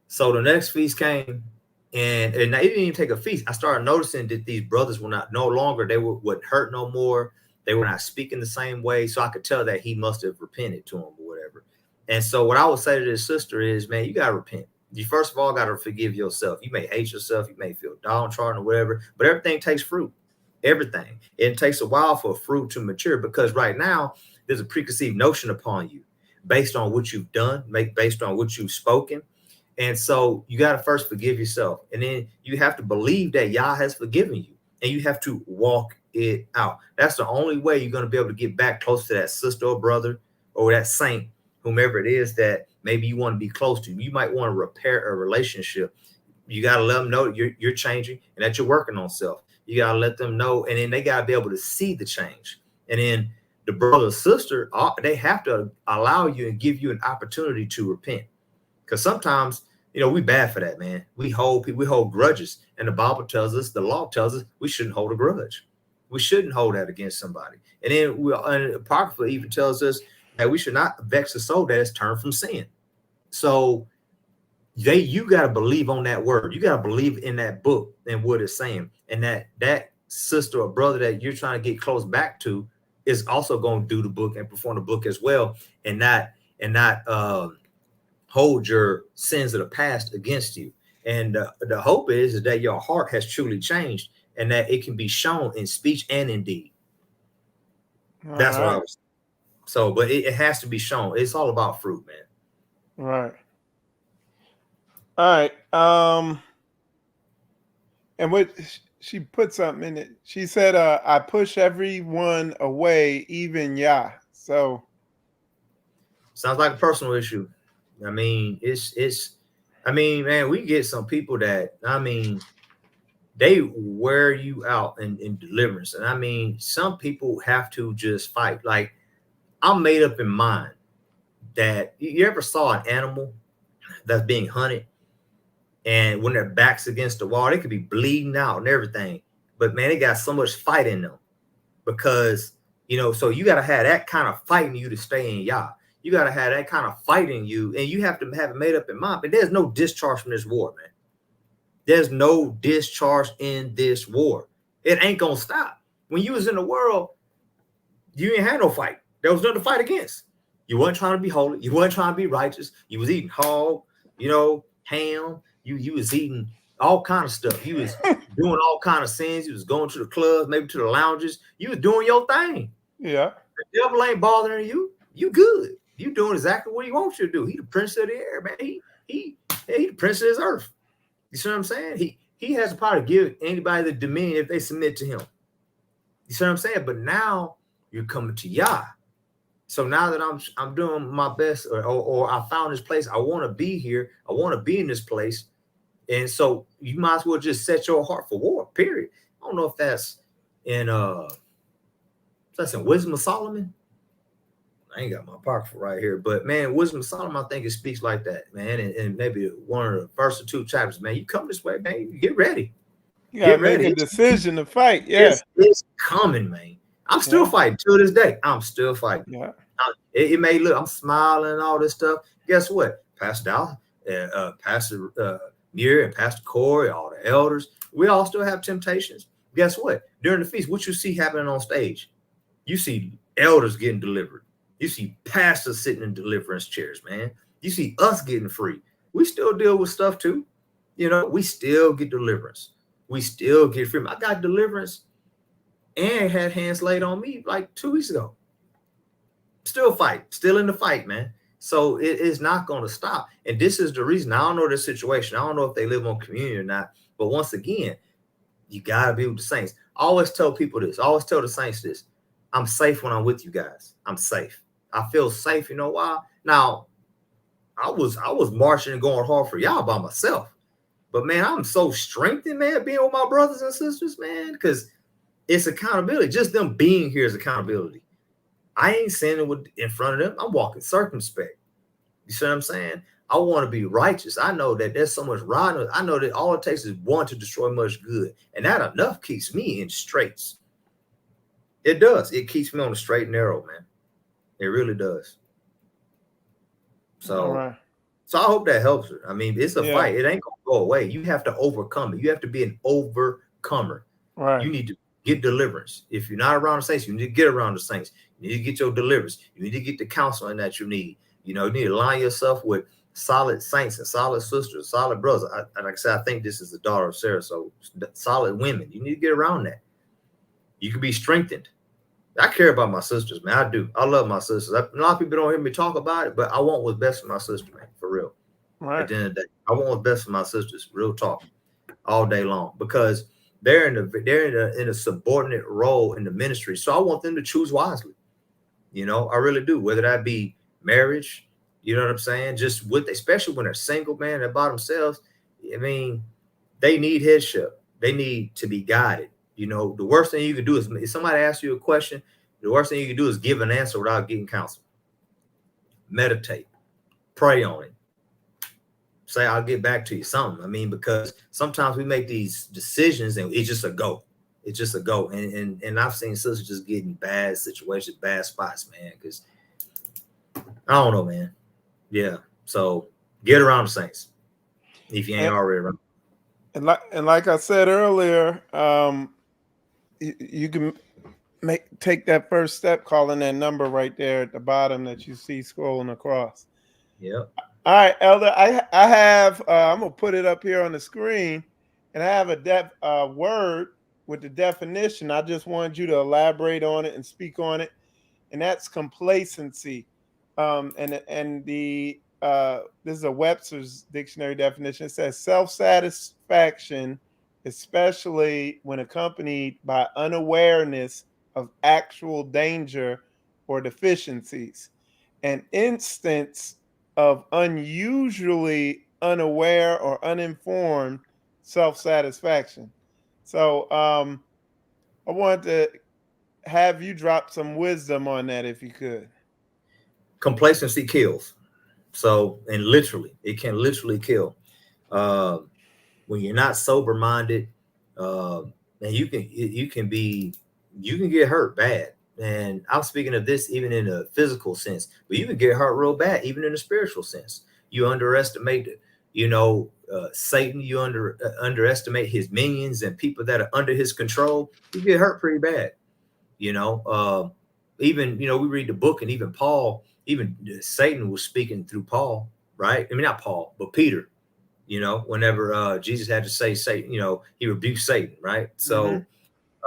So the next feast came, and it didn't even take a feast. I started noticing that these brothers were no longer, they wouldn't hurt no more. They were not speaking the same way. So I could tell that he must have repented to him or whatever. And so what I would say to this sister is, man, you got to repent. You first of all got to forgive yourself. You may hate yourself. You may feel downtrodden or whatever, but everything takes fruit. Everything. It takes a while for fruit to mature, because right now there's a preconceived notion upon you based on what you've done, based on what you've spoken. And so you got to first forgive yourself. And then you have to believe that Yah has forgiven you, and you have to walk it out. That's the only way you're going to be able to get back close to that sister or brother or that saint, whomever it is that maybe you want to be close to. You might want to repair a relationship. You got to let them know you're changing and that you're working on self. You got to let them know, and then they got to be able to see the change. And then the brother or sister, they have to allow you and give you an opportunity to repent. Because sometimes, you know, we bad for that, man. We hold grudges. And the Bible tells us, the law tells us, we shouldn't hold a grudge. We shouldn't hold that against somebody. And then Apocrypha even tells us that we should not vex the soul that has turned from sin. So you got to believe on that word. You got to believe in that book and what it's saying. And that sister or brother that you're trying to get close back to is also going to do the book and perform the book as well, and not hold your sins of the past against you. And the hope is that your heart has truly changed, and that it can be shown in speech and in deed. That's what I was. So, but it has to be shown. It's all about fruit, man. Right. All right. And what she put something in it. She said, I push everyone away, even Yah. So sounds like a personal issue. I mean, man, we get some people that, they wear you out in deliverance. And I mean, some people have to just fight. Like, I'm made up in mind that you ever saw an animal that's being hunted, and when their back's against the wall, they could be bleeding out and everything. But man, they got so much fight in them, because, so you got to have that kind of fight in you to stay in Yah. You got to have that kind of fight in you, and you have to have it made up in mind. But there's no discharge from this war, man. There's no discharge in this war. It ain't going to stop. When you was in the world, you ain't had no fight. There was nothing to fight against. You weren't trying to be holy. You weren't trying to be righteous. You was eating hog, ham. You was eating all kind of stuff. You was doing all kind of sins. You was going to the clubs, maybe to the lounges. You was doing your thing. Yeah. The devil ain't bothering you. You good. You doing exactly what he wants you to do. He the prince of the air, man. He the prince of this earth. You see what I'm saying? He has the power to give anybody the dominion if they submit to him. You see what I'm saying? But now you're coming to Yah. So now that I'm doing my best, or I found this place, I want to be here. I want to be in this place. And so you might as well just set your heart for war, period. I don't know if that's in Wisdom of Solomon. I ain't got my apocrypha right here, but man, Wisdom of Solomon, I think it speaks like that, man. And maybe one of the first or two chapters, man, you come this way, man, you get ready. You gotta make a decision to fight. Yeah. It's coming, man. I'm still fighting till this day. I'm still fighting. Yeah. It may look, I'm smiling and all this stuff. Guess what? Pastor Dow, Pastor Muir and Pastor Corey, all the elders, we all still have temptations. Guess what? During the feast, what you see happening on stage, you see elders getting delivered. You see pastors sitting in deliverance chairs, man. You see us getting free. We still deal with stuff too. You know, we still get deliverance. We still get free. I got deliverance and had hands laid on me like 2 weeks ago. Still fight, still in the fight, man. So it is not going to stop. And this is the reason. I don't know the situation. I don't know if they live on community or not. But once again, you got to be with the saints. I always tell people this. I always tell the saints this. I'm safe when I'm with you guys. I'm safe. I feel safe. You know why? Now, I was marching and going hard for y'all by myself. But, man, I'm so strengthened, man, being with my brothers and sisters, man, because it's accountability. Just them being here is accountability. I ain't sinning in front of them. I'm walking circumspect. You see what I'm saying? I want to be righteous. I know that there's so much wrong. I know that all it takes is one to destroy much good. And that enough keeps me in straights. It does. It keeps me on the straight and narrow, man. It really does. So, so I hope that helps her. I mean, it's a fight. It ain't going to go away. You have to overcome it. You have to be an overcomer. Right. You need to get deliverance. If you're not around the saints, you need to get around the saints. You need to get your deliverance. You need to get the counseling that you need. You know, you need to align yourself with solid saints and solid sisters, solid brothers. Like I said, I think this is the daughter of Sarah. So solid women. You need to get around that. You can be strengthened. I care about my sisters, man. I do. I love my sisters. A lot of people don't hear me talk about it, but I want what's best for my sister, man, for real. Right. At the end of the day, I want what's best for my sisters, real talk, all day long, because they're in a subordinate role in the ministry. So I want them to choose wisely. You know, I really do. Whether that be marriage, you know what I'm saying? Just especially when they're single, man, they're by themselves. I mean, they need headship. They need to be guided. You know, the worst thing you can do is, if somebody asks you a question, the worst thing you can do is give an answer without getting counsel. Meditate, pray on it. Say, I'll get back to you, something. I mean, because sometimes we make these decisions and it's just a go. It's just a go. And I've seen sisters just get in bad situations, bad spots, man, because I don't know, man. Yeah. So get around the saints if you ain't already around. And like I said earlier, you can take that first step, calling that number right there at the bottom that you see scrolling across. Yep. All right, Elder. I have I'm gonna put it up here on the screen, and I have a word with the definition. I just wanted you to elaborate on it and speak on it, and that's complacency. And the this is a Webster's dictionary definition. It says self-satisfaction, especially when accompanied by unawareness of actual danger or deficiencies. An instance of unusually unaware or uninformed self-satisfaction. So I wanted to have you drop some wisdom on that if you could. Complacency kills. So, and literally, it can literally kill. When you're not sober-minded, and you can get hurt bad. And I'm speaking of this even in a physical sense, but you can get hurt real bad, even in a spiritual sense. You underestimate, Satan. You underestimate his minions and people that are under his control. You get hurt pretty bad. Even we read the book, and even Paul, even Satan was speaking through Paul, right? I mean, not Paul, but Peter. Whenever Jesus had to say Satan, he rebuked Satan, right? So,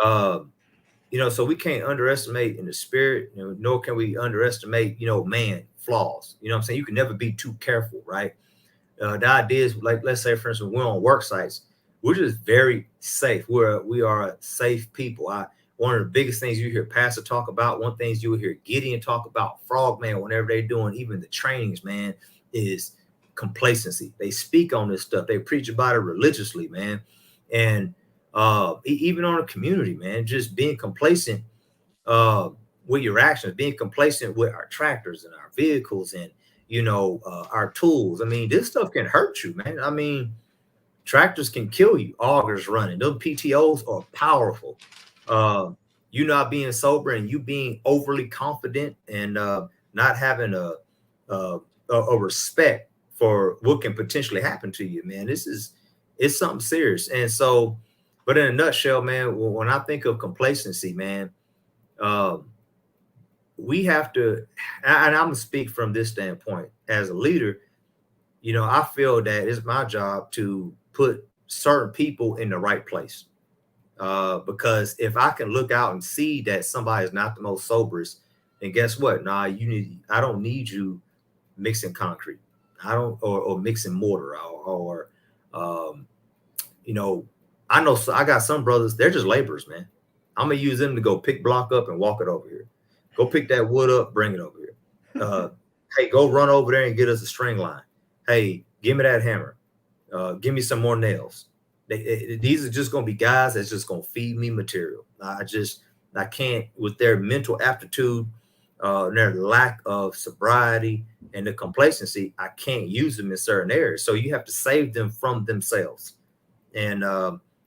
so we can't underestimate in the spirit, nor can we underestimate, man flaws. You know what I'm saying? You can never be too careful, right? The idea is, like, let's say, for instance, we're on work sites. we're just very safe. We are a safe people. One of the biggest things you hear Pastor talk about, one things you will hear Gideon talk about, Frogman, whenever they're doing even the trainings, man, is complacency. They speak on this stuff. They preach about it religiously, man. And even on a community, man, just being complacent with your actions, being complacent with our tractors and our vehicles and, our tools. I mean, this stuff can hurt you, man. I mean, tractors can kill you. Augers running. Those PTOs are powerful. You not being sober and you being overly confident and not having a respect for what can potentially happen to you, man. It's something serious. And so, but in a nutshell, man, when I think of complacency, man, we have to, and I'm gonna speak from this standpoint as a leader. I feel that it's my job to put certain people in the right place. Because if I can look out and see that somebody is not the most soberest, then guess what? I don't need you mixing concrete. Or mixing mortar or I know, so I got some brothers, they're just laborers, man. I'm gonna use them to go pick block up and walk it over here. Go pick that wood up, bring it over here. Hey, go run over there and get us a string line. Hey, give me that hammer. Give me some more nails. These are just going to be guys that's just going to feed me material. I can't, with their mental aptitude, their lack of sobriety and the complacency, I can't use them in certain areas. So you have to save them from themselves. And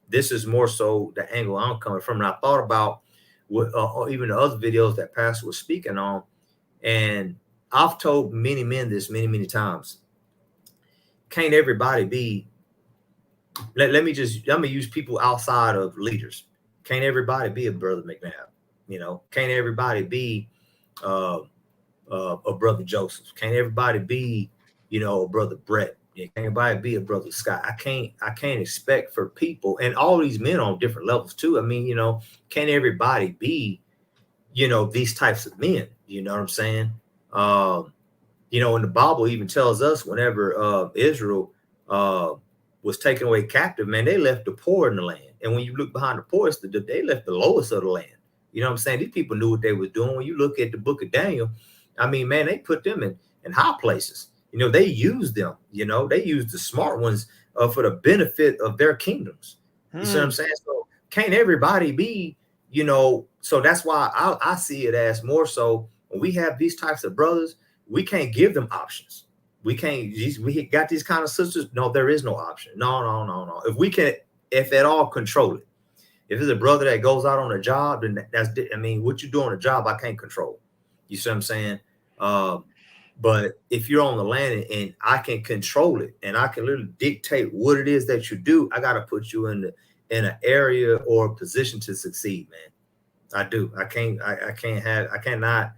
this is more so the angle I'm coming from. And I thought about even the other videos that Pastor was speaking on. And I've told many men this many times. Can't everybody be, I'm going to use people outside of leaders. Can't everybody be a Brother McNabb? Can't everybody be a Brother Joseph? Can't everybody be, a Brother Brett? Can't everybody be a Brother Scott? I can't expect for people, and all these men on different levels too. I mean, can't everybody be, these types of men? You know what I'm saying? And the Bible even tells us whenever Israel was taken away captive, man, they left the poor in the land. And when you look behind the poor, they left the lowest of the land. You know what I'm saying? These people knew what they were doing. When you look at the book of Daniel, I mean, man, they put them in high places. They used them. They used the smart ones for the benefit of their kingdoms. You see what I'm saying? So can't everybody be, so that's why I see it as more so when we have these types of brothers, we can't give them options. We got these kind of sisters. No, there is no option. No. If we can, if at all, control it. If it's a brother that goes out on a job, then what you do on a job, I can't control. You see what I'm saying? But if you're on the land and I can control it and I can literally dictate what it is that you do, I got to put you in an area or a position to succeed, man. I do. I cannot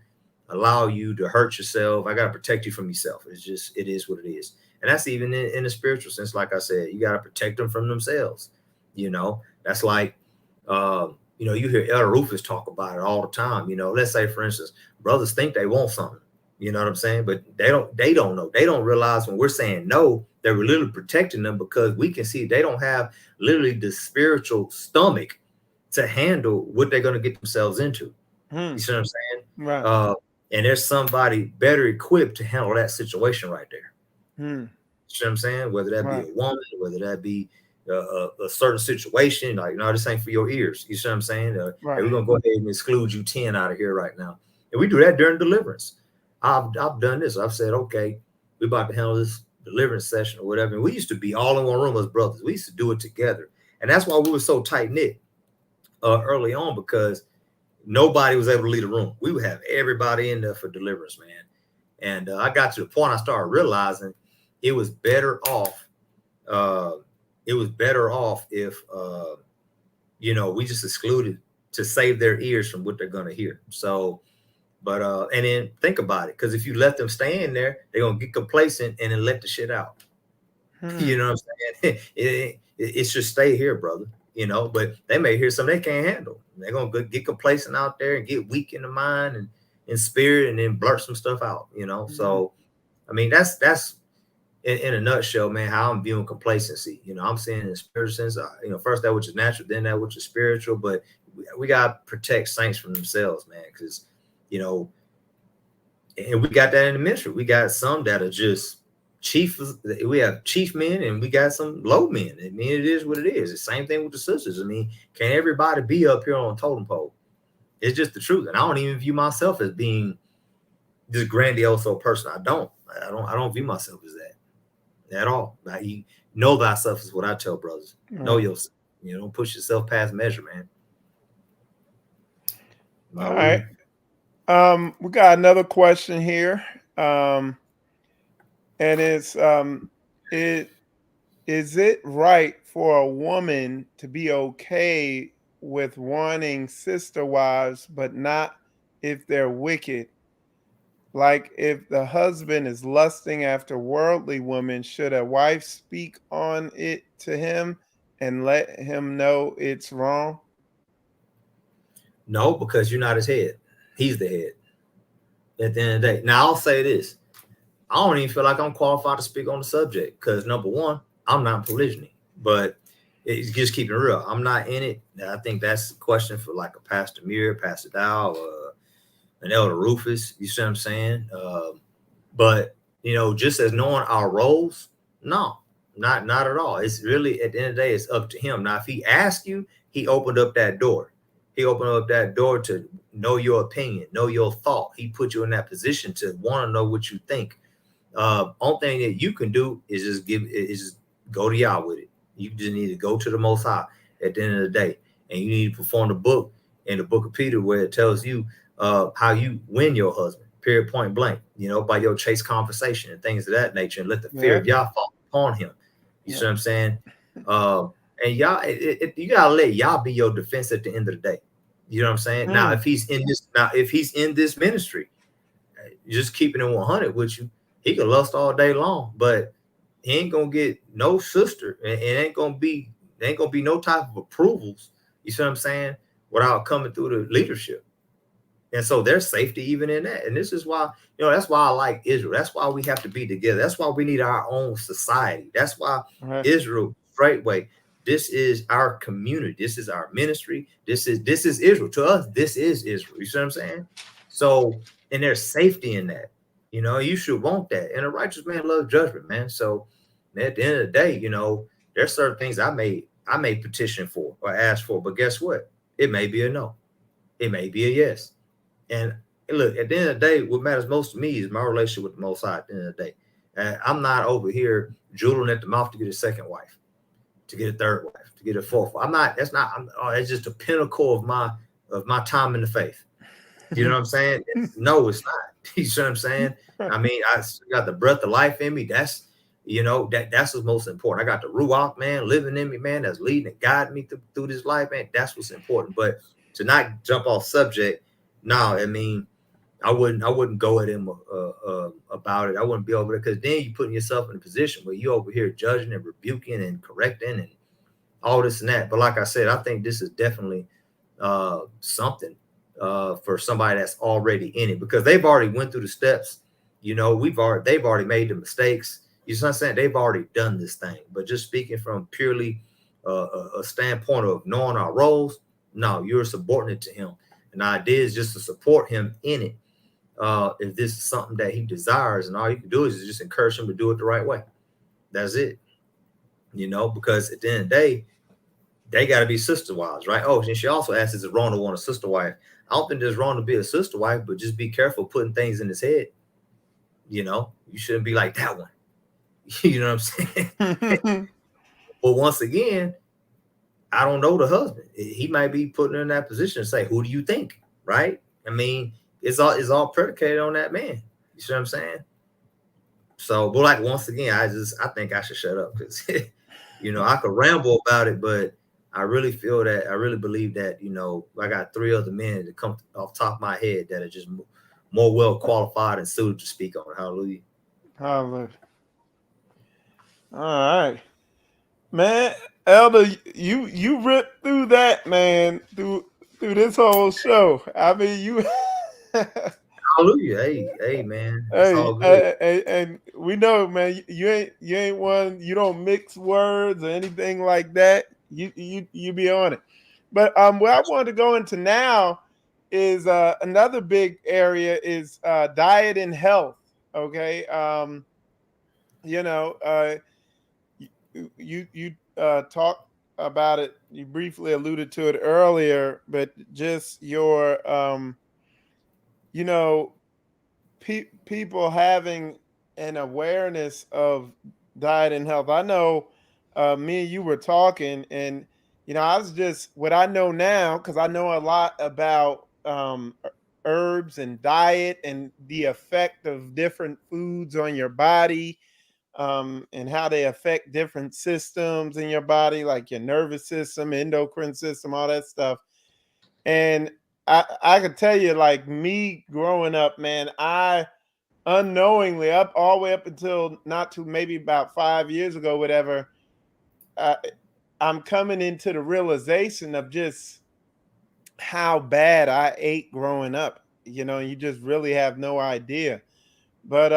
allow you to hurt yourself. I got to protect you from yourself. It is what it is. And that's even in a spiritual sense. Like I said, you got to protect them from themselves. That's like, you hear Elder Rufus talk about it all the time. Let's say, for instance, brothers think they want something, you know what I'm saying? But they don't know. They don't realize when we're saying no, that we're literally protecting them because we can see they don't have literally the spiritual stomach to handle what they're going to get themselves into. You see what I'm saying? Right. And there's somebody better equipped to handle that situation right there. You see what I'm saying? Whether that be a woman, whether that be a certain situation, like, no, this ain't for your ears. You see what I'm saying? Hey, we're going to go ahead and exclude you 10 out of here right now. And we do that during deliverance. I've done this. I've said, okay, we're about to handle this deliverance session or whatever. And we used to be all in one room as brothers. We used to do it together. And that's why we were so tight knit early on, because nobody was able to leave a room. We would have everybody in there for deliverance, man. And I got to the point I started realizing it was better off. If, we just excluded to save their ears from what they're going to hear. So, but, and then think about it. Because if you let them stay in there, they're going to get complacent and then let the shit out. You know what I'm saying? It should stay here, brother. But they may hear something they can't handle. They're going to get complacent out there and get weak in the mind and in spirit and then blurt some stuff out, So, I mean, that's in a nutshell, man, how I'm viewing complacency. You know, I'm saying in the spiritual sense, you know, first that which is natural, then that which is spiritual. But we got to protect saints from themselves, man, because, you know, and we got that in the ministry. We got some that are just chief. We have chief men and we got some low men. I mean, it is what it is. The same thing with the sisters. I mean, can't everybody be up here on a totem pole? It's just the truth. And I don't even view myself as being this grandiose person. I don't view myself as that at all. Like, you know thyself is what I tell brothers. Right. Know yourself. You don't push yourself past measure, man. All right. We got another question here. And it's is it right for a woman to be okay with wanting sister wives, but not if they're wicked? Like if the husband is lusting after worldly women, should a wife speak on it to him and let him know it's wrong? No, because you're not his head. He's the head at the end of the day. Now, I'll say this. I don't even feel like I'm qualified to speak on the subject because, number one, I'm not in polygyny. But it's just keeping it real. I'm not in it. I think that's a question for like a Pastor Muir, Pastor Dow, an Elder Rufus. You see what I'm saying? But, you know, just as knowing our roles, no, not at all. It's really, at the end of the day, it's up to him. Now, if he asks you, he opened up that door. He opened up that door to know your opinion, know your thought. He put you in that position to want to know what you think. Only thing that you can do is just go to Yah with it. You just need to go to the Most High at the end of the day, and you need to perform the book in the Book of Peter, where it tells you how you win your husband. Period, point blank. You know, by your chaste conversation and things of that nature, and let the fear of Yah fall upon him. You see what I'm saying? And Yah, you gotta let Yah be your defense at the end of the day. You know what I'm saying? Now, if he's in this ministry, just keeping it 100 with you, he can lust all day long, but he ain't gonna get no sister, and it ain't gonna be no type of approvals. You see what I'm saying? Without coming through the leadership. And so there's safety even in that. And this is why, you know, that's why I like Israel. That's why we have to be together. That's why we need our own society. That's why Israel, Straightway, this is our community. This is our ministry. This is Israel. To us, this is Israel. You see what I'm saying? So, and there's safety in that. You know, you should want that. And a righteous man loves judgment, man. So at the end of the day, you know, there's certain things I may petition for or ask for, but guess what? It may be a no. It may be a yes. And look, at the end of the day, what matters most to me is my relationship with the Most High at the end of the day. I'm not over here drooling at the mouth to get a second wife, to get a third wife, to get a fourth wife. That's just the pinnacle of my time in the faith. You know what I'm saying? No, it's not. You see what I'm saying? I mean, I got the breath of life in me. That's, you know, that's what's most important. I got the Ruach, man, living in me, man, that's leading and guiding me through this life, man. That's what's important. But to not jump off subject, no, I mean, I wouldn't go at him about it. I wouldn't be over there, because then you're putting yourself in a position where you're over here judging and rebuking and correcting and all this and that. But like I said, I think this is definitely something for somebody that's already in it, because they've already went through the steps. You know, they've already made the mistakes. You know what I'm saying? They've already done this thing. But just speaking from purely a standpoint of knowing our roles, no, you're subordinate to him. And the idea is just to support him in it. If this is something that he desires, and all you can do is just encourage him to do it the right way. That's it. You know, because at the end of the day, they got to be sister wives, right? Oh, and she also asks, is it wrong to want a sister wife? I don't think there's wrong to be a sister wife, but just be careful putting things in his head. You know, you shouldn't be like that one. You know what I'm saying? But once again, I don't know the husband. He might be putting her in that position to say, who do you think? Right? I mean, it's all predicated on that man. You see what I'm saying? So, but like, once again, I think I should shut up, because, you know, I could ramble about it, but I really believe that, you know, I got 3 other men that come off the top of my head that are just more well qualified and suited to speak on it. Hallelujah. Hallelujah. All right, man. Elder, you ripped through that, man, through this whole show. I mean, you. I Hallelujah. Hey, man. It's all good. And we know, man, you ain't one. You don't mix words or anything like that. You be on it. But what I want to go into now is another big area is diet and health. Okay, you know, you talked about it. You briefly alluded to it earlier, but just your you know people having an awareness of diet and health. I know me and you were talking, and I was just what I know now because I know a lot about herbs and diet and the effect of different foods on your body, and how they affect different systems in your body, like your nervous system, endocrine system, all that stuff. And I could tell you, like me growing up, man, I unknowingly up all the way up until not too maybe about 5 years ago, whatever, uh, I'm coming into the realization of just how bad I ate growing up. You just really have no idea. But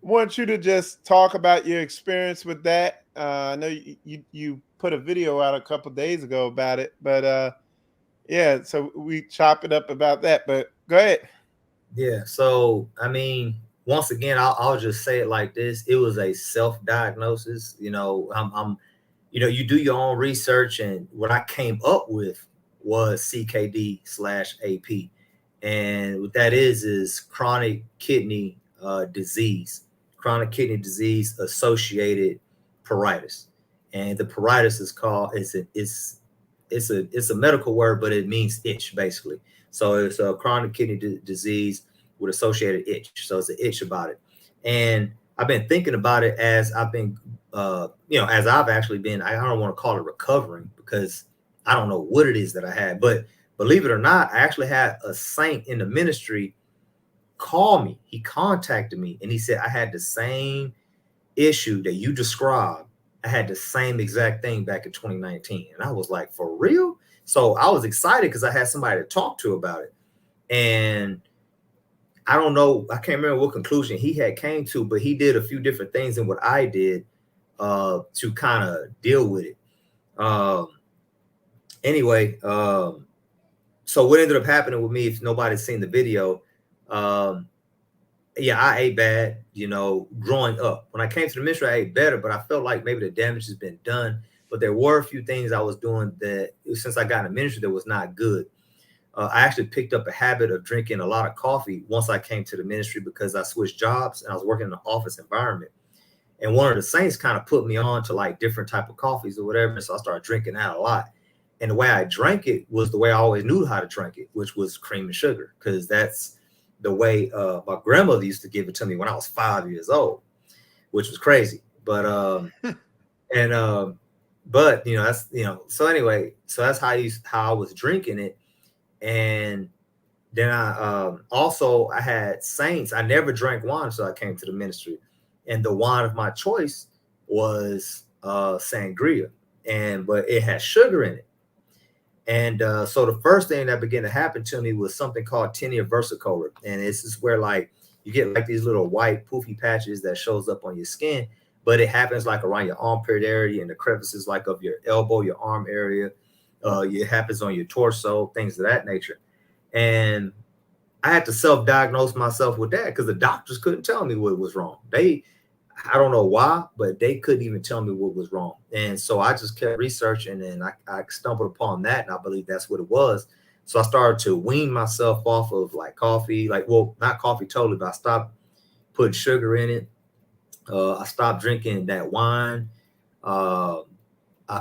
want you to just talk about your experience with that. I know you put a video out a couple days ago about it, but yeah, so we chop it up about that. But go ahead. Yeah. So, I mean, once again, I'll just say it like this. It was a self-diagnosis. You do your own research, and what I came up with was CKD/AP. And what that is chronic kidney disease, chronic kidney disease associated pruritus. And the pruritus is called, it's a medical word, but it means itch basically. So it's a chronic kidney disease with associated itch. So it's an itch about it. And I've been thinking about it as I've been, as I've actually been, I don't want to call it recovering because I don't know what it is that I had, but believe it or not, I actually had a saint in the ministry call me. He contacted me and he said, I had the same issue that you described. I had the same exact thing back in 2019. And I was like, for real? So I was excited because I had somebody to talk to about it. And I don't know, I can't remember what conclusion he had came to, but he did a few different things than what I did to kind of deal with it. Anyway, so what ended up happening with me, if nobody's seen the video, yeah, I ate bad, growing up. When I came to the ministry, I ate better, but I felt like maybe the damage has been done. But there were a few things I was doing that since I got in the ministry that was not good. I actually picked up a habit of drinking a lot of coffee once I came to the ministry because I switched jobs and I was working in an office environment. And one of the saints kind of put me on to like different type of coffees or whatever. And so I started drinking that a lot. And the way I drank it was the way I always knew how to drink it, which was cream and sugar, because that's the way my grandmother used to give it to me when I was 5 years old, which was crazy. But that's so anyway, so that's how I was drinking it. And then I had saints. I never drank wine until I came to the ministry, and the wine of my choice was sangria, but it had sugar in it. And so the first thing that began to happen to me was something called tinea versicolor. And this is where like you get like these little white poofy patches that shows up on your skin, but it happens like around your armpit area and the crevices like of your elbow, your arm area. It happens on your torso, things of that nature. And I had to self-diagnose myself with that because the doctors couldn't tell me what was wrong. I don't know why, but they couldn't even tell me what was wrong. And so I just kept researching and I stumbled upon that. And I believe that's what it was. So I started to wean myself off of like coffee, not coffee totally, but I stopped putting sugar in it. I stopped drinking that wine. I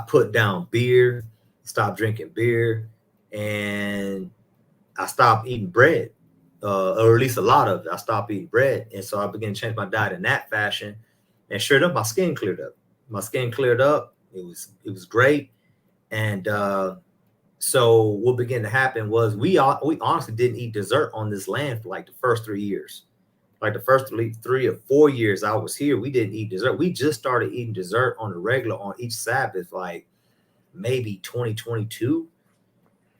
put down beer, stopped drinking beer, and I stopped eating bread, or at least a lot of it. I stopped eating bread. And so I began to change my diet in that fashion. And sure enough, my skin cleared up. It was great. And so what began to happen was we honestly didn't eat dessert on this land for like the first 3 years. Like the first 3 or 4 years I was here, we didn't eat dessert. We just started eating dessert on the regular on each Sabbath, like maybe 2022,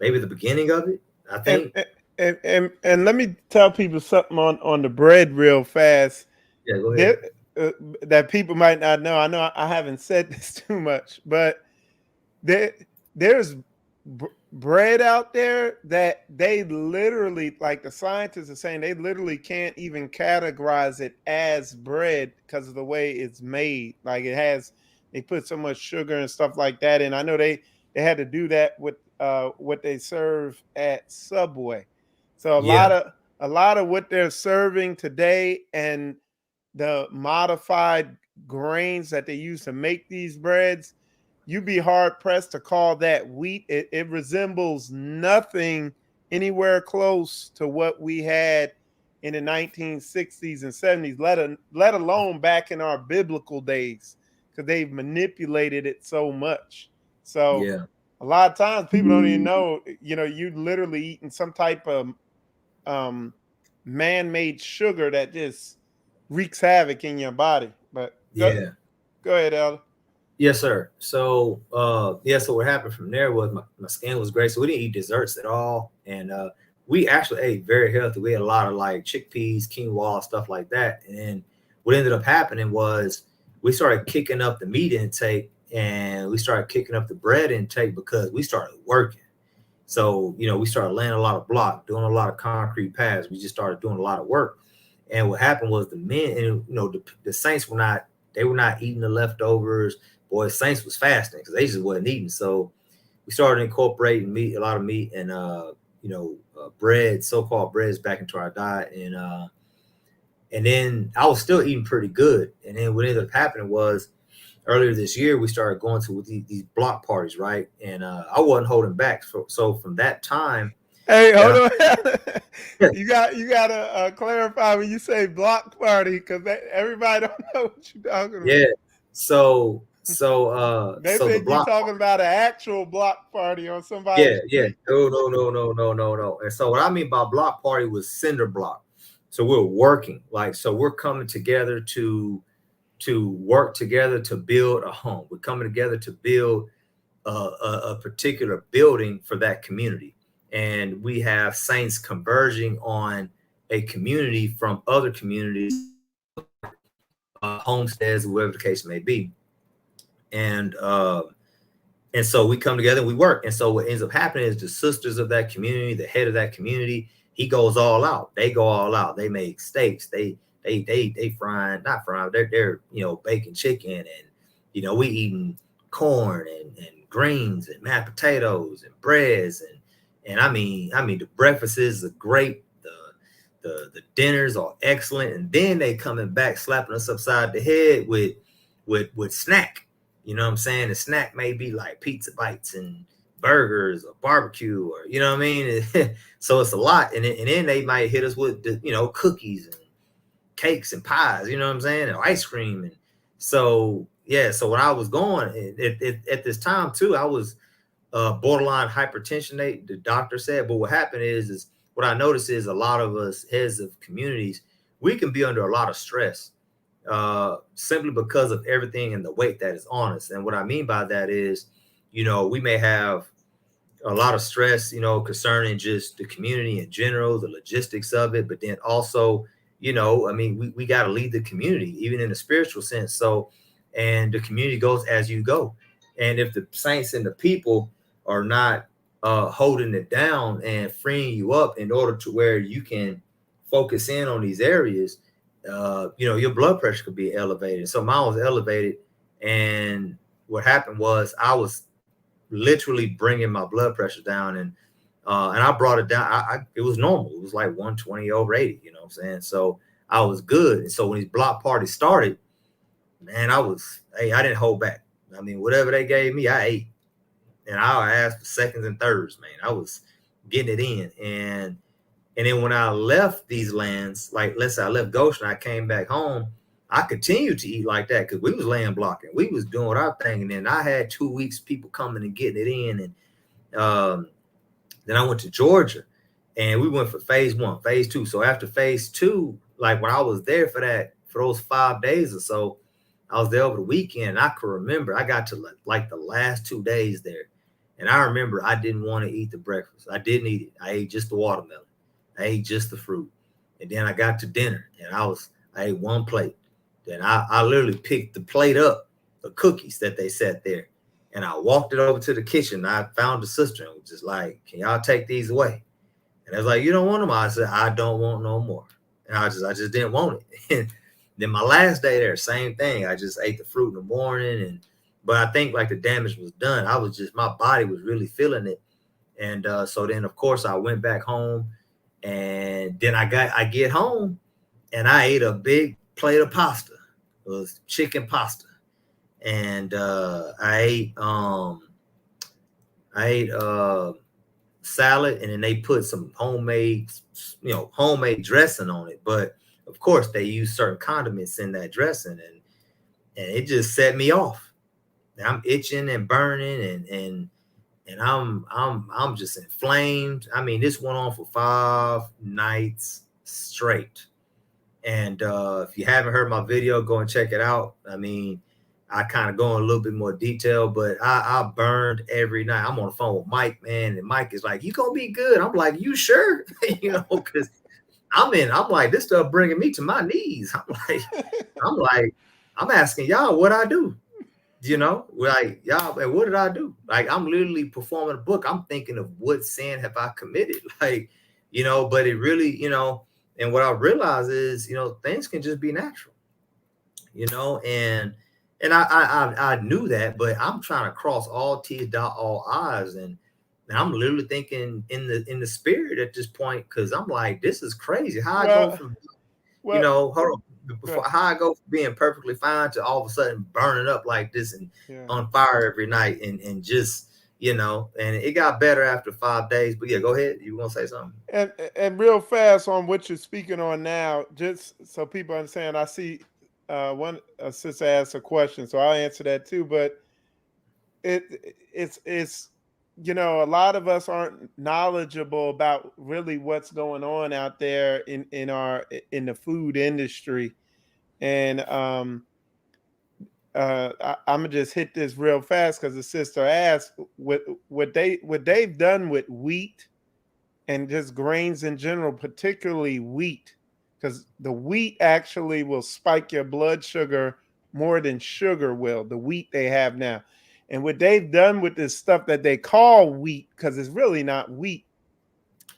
maybe the beginning of it, I think. And let me tell people something on the bread real fast. Yeah, go ahead. There, that people might not know. I know I haven't said this too much, but there there's bread out there that they literally, like the scientists are saying, they literally can't even categorize it as bread because of the way it's made. Like they put so much sugar and stuff like that in. I know they had to do that with what they serve at Subway. So Yeah, a lot of what they're serving today and the modified grains that they use to make these breads, you'd be hard pressed to call that wheat. It resembles nothing anywhere close to what we had in the 1960s and 70s, let alone back in our biblical days, because they've manipulated it so much. So yeah, a lot of times people don't even know, you literally eating some type of um, man-made sugar that just wreaks havoc in your body. But yeah. go ahead, Elder. Yes, sir. So so what happened from there was my skin was great. So we didn't eat desserts at all. And we actually ate very healthy. We had a lot of like chickpeas, quinoa, stuff like that. And what ended up happening was we started kicking up the meat intake and we started kicking up the bread intake because we started working. So, we started laying a lot of block, doing a lot of concrete pads. We just started doing a lot of work. And what happened was the men, and the Saints they were not eating the leftovers. Boy, Saints was fasting because they just wasn't eating. So we started incorporating meat, a lot of meat and bread, so-called breads back into our diet. And then I was still eating pretty good. And then what ended up happening was earlier this year, we started going to these block parties, right? And I wasn't holding back. So from that time, Hey, that hold on. You gotta clarify when you say block party, because everybody don't know what you're talking about. yeah. So They the think you're block. talking about an actual block party on somebody's Yeah. street. No. And so what I mean by block party was cinder block. So we're working, so we're coming together to work together to build a home. We're coming together to build a particular building for that community. And we have saints converging on a community from other communities, homesteads, whatever the case may be. And so we come together and we work. And so what ends up happening is the sisters of that community, the head of that community, he goes all out. They go all out. They make steaks. They frying, not frying. They're baking chicken, and we eating corn and greens and mashed potatoes and breads and I mean the breakfasts are great. The dinners are excellent, and then they coming back slapping us upside the head with snack. You know what I'm saying? The snack may be like pizza bites and burgers or barbecue, or you know what I mean. So it's a lot, and then they might hit us with cookies and cakes and pies. You know what I'm saying? And ice cream, and so when I was going at this time too, I was borderline hypertension. The doctor said, but what happened is what I noticed is a lot of us heads of communities, we can be under a lot of stress simply because of everything and the weight that is on us. And what I mean by that is, we may have a lot of stress, concerning just the community in general, the logistics of it, but then also, we got to lead the community, even in a spiritual sense. So, and the community goes as you go. And if the saints and the people are not holding it down and freeing you up in order to where you can focus in on these areas, your blood pressure could be elevated. So mine was elevated. And what happened was I was literally bringing my blood pressure down, and I brought it down. It was normal. It was like 120 over 80, you know what I'm saying? So I was good. And so when these block parties started, man, I didn't hold back. I mean, whatever they gave me, I ate. And I asked for seconds and thirds, man. I was getting it in. And then when I left these lands, like let's say I left Goshen, I came back home, I continued to eat like that because we was land blocking. We was doing our thing. And then I had 2 weeks, people coming and getting it in. And then I went to Georgia and we went for phase 1, phase 2. So after phase 2, like when I was there for those 5 days or so, I was there over the weekend. And I could remember I got to like the last 2 days there. And I remember I didn't want to eat the breakfast. I didn't eat it. I ate just the watermelon. I ate just the fruit. And then I got to dinner and I ate one plate. Then I literally picked the plate up, the cookies that they set there. And I walked it over to the kitchen. I found the sister and was just like, can y'all take these away? And I was like, you don't want them? I said, I don't want no more. And I just didn't want it. And then my last day there, same thing. I just ate the fruit in the morning. But I think like the damage was done. My body was really feeling it. And so then, of course, I went back home. And then I get home and I ate a big plate of pasta. It was chicken pasta. And I ate salad, and then they put some homemade dressing on it. But of course, they use certain condiments in that dressing, and it just set me off. And I'm itching and burning, and I'm just inflamed. I mean, this went on for 5 nights straight. And if you haven't heard my video, go and check it out. I mean, I kind of go in a little bit more detail, but I burned every night. I'm on the phone with Mike, man, and Mike is like, "You gonna be good?" I'm like, "You sure?" Because I'm like, this stuff bringing me to my knees. I'm asking y'all what I do. Like, y'all, and what did I do? Like, I'm literally performing a book. I'm thinking of what sin have I committed? Like, but it really, and what I realize is, things can just be natural, and I knew that, but I'm trying to cross all T's, dot all I's, and I'm literally thinking in the spirit at this point, because I'm like, this is crazy. How I go from, hold on, how I go from being perfectly fine to all of a sudden burning up like this and on fire every night, and just, and it got better after 5 days. But yeah, go ahead. You want to say something? And real fast on what you're speaking on now, just so people understand, I see one sister asked a question, so I'll answer that too. But it's a lot of us aren't knowledgeable about really what's going on out there in the food industry, and I'm gonna just hit this real fast because the sister asked what they've done with wheat and just grains in general, particularly wheat, because the wheat actually will spike your blood sugar more than sugar will, the wheat they have now. And what they've done with this stuff that they call wheat, because it's really not wheat,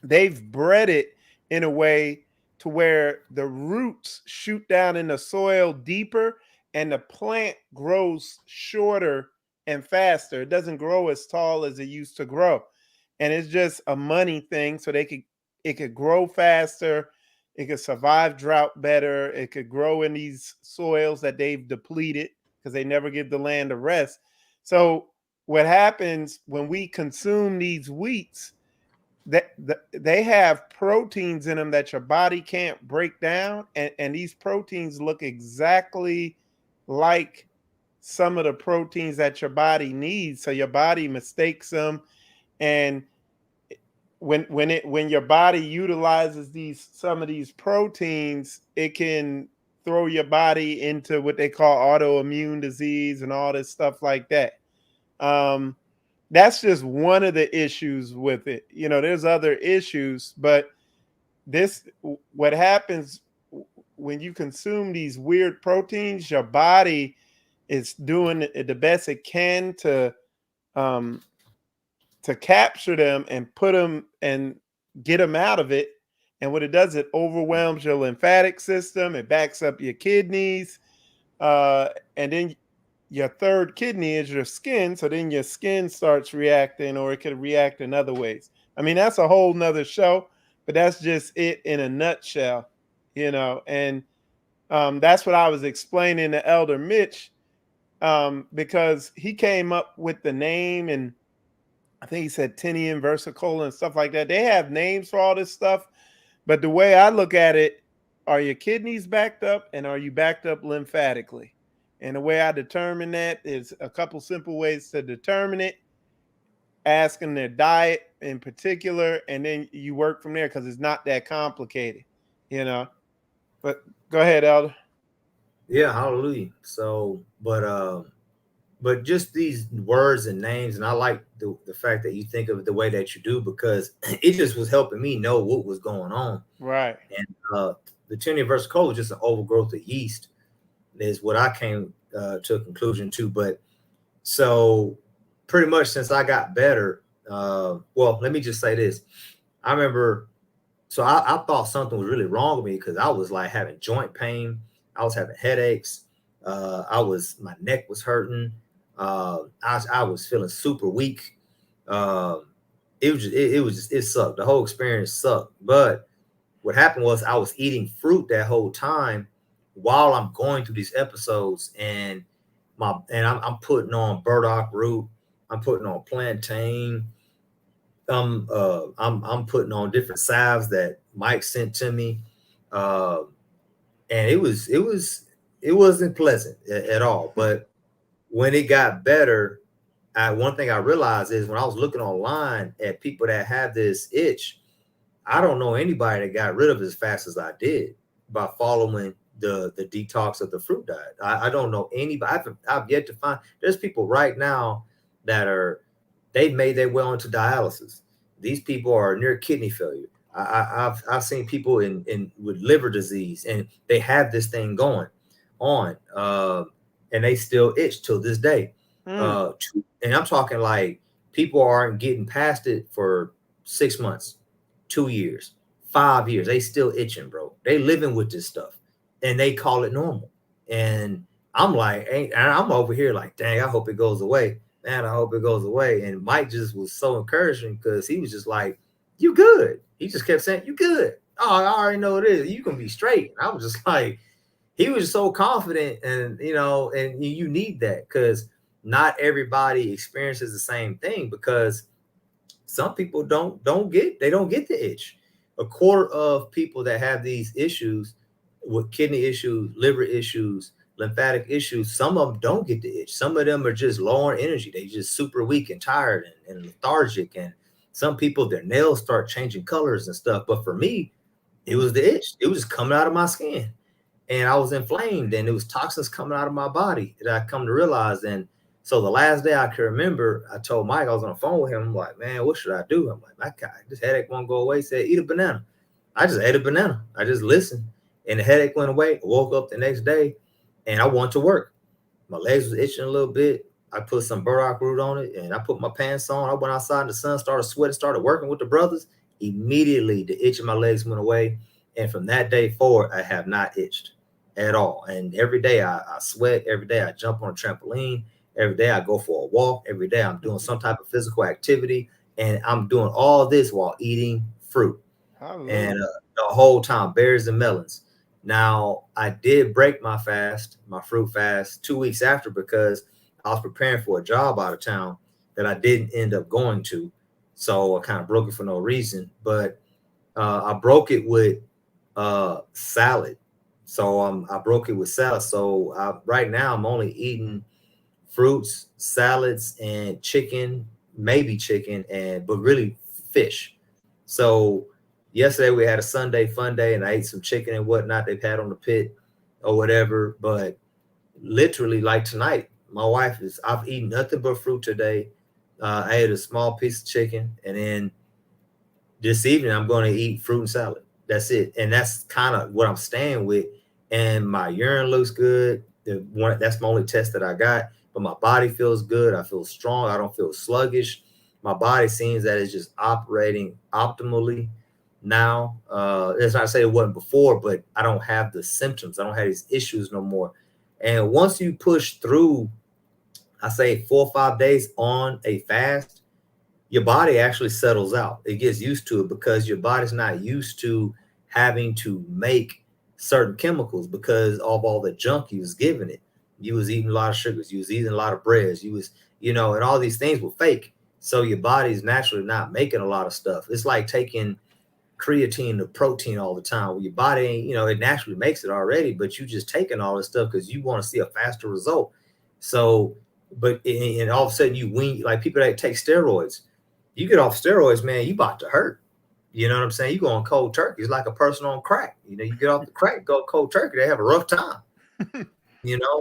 they've bred it in a way to where the roots shoot down in the soil deeper and the plant grows shorter and faster. It doesn't grow as tall as it used to grow. And it's just a money thing. So it could grow faster. It could survive drought better. It could grow in these soils that they've depleted because they never give the land a rest. So what happens when we consume these wheats, they have proteins in them that your body can't break down. And these proteins look exactly like some of the proteins that your body needs. So your body mistakes them. And when your body utilizes some of these proteins, it can throw your body into what they call autoimmune disease and all this stuff like that. That's just one of the issues with it. There's other issues, but what happens when you consume these weird proteins, your body is doing the best it can to capture them and put them and get them out of it. And what it does, it overwhelms your lymphatic system. It backs up your kidneys. And then your third kidney is your skin. So then your skin starts reacting, or it could react in other ways. I mean, that's a whole nother show, but that's just it in a nutshell, and that's what I was explaining to Elder Mitch, because he came up with the name, and I think he said tinian, versicolin, and stuff like that. They have names for all this stuff. But the way I look at it, are your kidneys backed up, and are you backed up lymphatically? And the way I determine that is a couple simple ways to determine it. Asking their diet in particular, and then you work from there because it's not that complicated, But go ahead, Elder. Yeah, hallelujah. So, but but just these words and names, and I like the fact that you think of it the way that you do, because it just was helping me know what was going on. Right. And the tenure versus cold was just an overgrowth of yeast, is what I came to a conclusion to. But so pretty much since I got better, well, let me just say this. I remember, so I thought something was really wrong with me because I was like having joint pain. I was having headaches. My neck was hurting. I was feeling super weak. It sucked. The whole experience sucked. But what happened was I was eating fruit that whole time while I'm going through these episodes, and I'm putting on burdock root. I'm putting on plantain. I'm putting on different salves that Mike sent to me, and it wasn't pleasant at all. But when it got better, one thing I realized is when I was looking online at people that have this itch, I don't know anybody that got rid of it as fast as I did by following the detox of the fruit diet. I don't know anybody. I've yet to find. There's people right now that they've made their way into dialysis. These people are near kidney failure. I've seen people with liver disease, and they have this thing going on, and they still itch till this day. And I'm talking like people aren't getting past it for 6 months, 2 years, 5 years. They still itching, bro. They living with this stuff, and they call it normal. And I'm like, I'm over here like, dang, I hope it goes away. Man, I hope it goes away. And Mike just was so encouraging because he was just like, you good. He just kept saying, you good. Oh, I already know it is. You can be straight. And I was just like, he was so confident, and and you need that because not everybody experiences the same thing, because some people don't get the itch. A quarter of people that have these issues with kidney issues, liver issues, lymphatic issues, some of them don't get the itch. Some of them are just low on energy. They just super weak and tired and lethargic. And some people, their nails start changing colors and stuff. But for me, it was the itch. It was just coming out of my skin. And I was inflamed, and it was toxins coming out of my body that I come to realize. And so the last day I can remember, I told Mike, I was on the phone with him. I'm like, man, what should I do? I'm like, this headache won't go away. He said, eat a banana. I just ate a banana. I just listened, and the headache went away. I woke up the next day, and I went to work. My legs was itching a little bit. I put some burdock root on it, and I put my pants on. I went outside in the sun, started sweating, started working with the brothers. Immediately, the itch in my legs went away. And from that day forward, I have not itched at all. And every day I sweat. Every day I jump on a trampoline. Every day I go for a walk. Every day I'm doing some type of physical activity. And I'm doing all this while eating fruit. Hallelujah. And the whole time, berries and melons. Now, I did break my fast, my fruit fast, 2 weeks after, because I was preparing for a job out of town that I didn't end up going to. So I kind of broke it for no reason. But I broke it with salad. So I broke it with salad. So right now I'm only eating fruits, salads, and chicken, maybe chicken, but really fish. So yesterday we had a Sunday fun day, and I ate some chicken and whatnot they've had on the pit or whatever. But literally, like tonight, I've eaten nothing but fruit today. I ate a small piece of chicken, and then this evening I'm going to eat fruit and salad. That's it. And that's kind of what I'm staying with. And my urine looks good. That's my only test that I got. But my body feels good. I feel strong. I don't feel sluggish. My body seems that it's just operating optimally now. It's not to say it wasn't before, but I don't have the symptoms. I don't have these issues no more. And once you push through, I say 4 or 5 days on a fast, your body actually settles out. It gets used to it because your body's not used to having to make certain chemicals because of all the junk you was giving it. You was eating a lot of sugars. You was eating a lot of breads. You was, and all these things were fake. So your body's naturally not making a lot of stuff. It's like taking creatine or protein all the time. Well, your body ain't, it naturally makes it already, but you just taking all this stuff because you want to see a faster result. So, and all of a sudden you wean, like people that take steroids, you get off steroids, man, you about to hurt. You know what I'm saying? You go on cold turkey. It's like a person on crack. You get off the crack, go cold turkey. They have a rough time.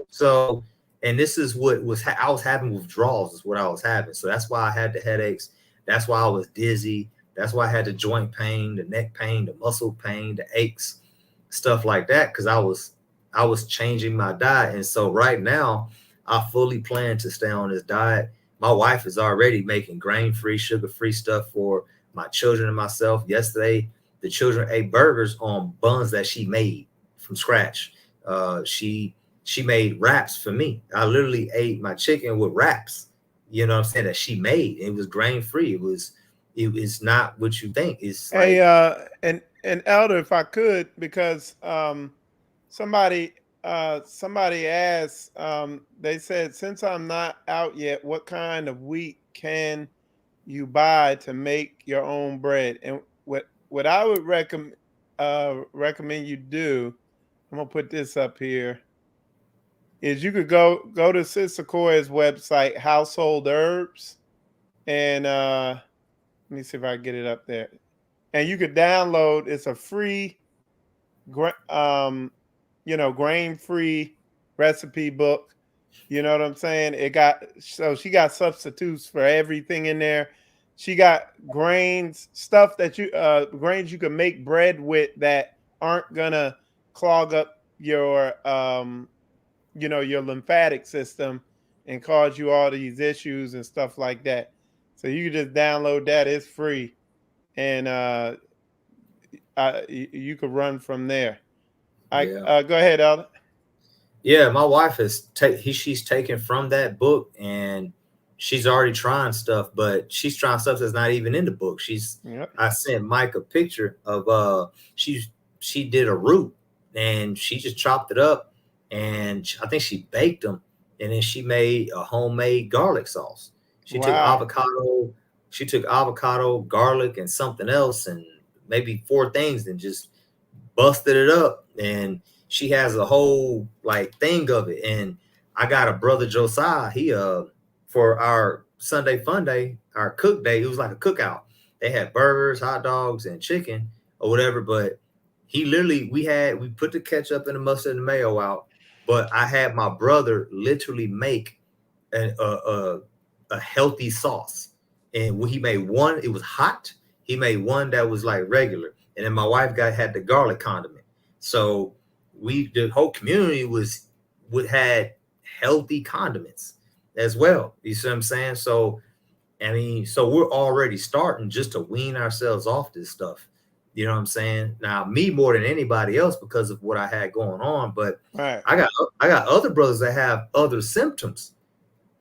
So And this is what I was having withdrawals is what I was having. So that's why I had the headaches. That's why I was dizzy. That's why I had the joint pain, the neck pain, the muscle pain, the aches, stuff like that. Cause I was changing my diet. And so right now I fully plan to stay on this diet. My wife is already making grain-free, sugar-free stuff for my children and myself. Yesterday, the children ate burgers on buns that she made from scratch. She made wraps for me. I literally ate my chicken with wraps, you know what I'm saying, that she made. It was grain-free. It was not what you think. It's Hey, like and Elder, if I could, because somebody somebody asked, they said, since I'm not out yet, what kind of wheat can you buy to make your own bread? And what I would recommend you do, I'm gonna put this up here, is you could go to Sister Cora's website, Household Herbs, and let me see if I can get it up there. And you could download. It's a free, grain-free recipe book. You know what I'm saying? She got substitutes for everything in there. She got grains, stuff that grains you can make bread with that aren't gonna clog up your your lymphatic system and cause you all these issues and stuff like that. So you can just download that. It's free. And you could run from there. yeah. Go ahead, Elder. Yeah, my wife she's taken from that book and she's already trying stuff, but she's trying stuff that's not even in the book. Yep. I sent Mike a picture of she did a root and she just chopped it up and I think she baked them and then she made a homemade garlic sauce. She took Wow. avocado, garlic, and something else, and maybe four things, and just busted it up. And she has a whole like thing of it. And I got a brother Josiah. He for our Sunday fun day, our cook day, it was like a cookout. They had burgers, hot dogs, and chicken or whatever. But he literally we put the ketchup and the mustard and the mayo out. But I had my brother literally make a healthy sauce. And when he made one, it was hot. He made one that was like regular. And then my wife had the garlic condiment. So the whole community had healthy condiments as well. You see what I'm saying? So I mean, so we're already starting just to wean ourselves off this stuff. You know what I'm saying? Now, me more than anybody else because of what I had going on, but Right. I got other brothers that have other symptoms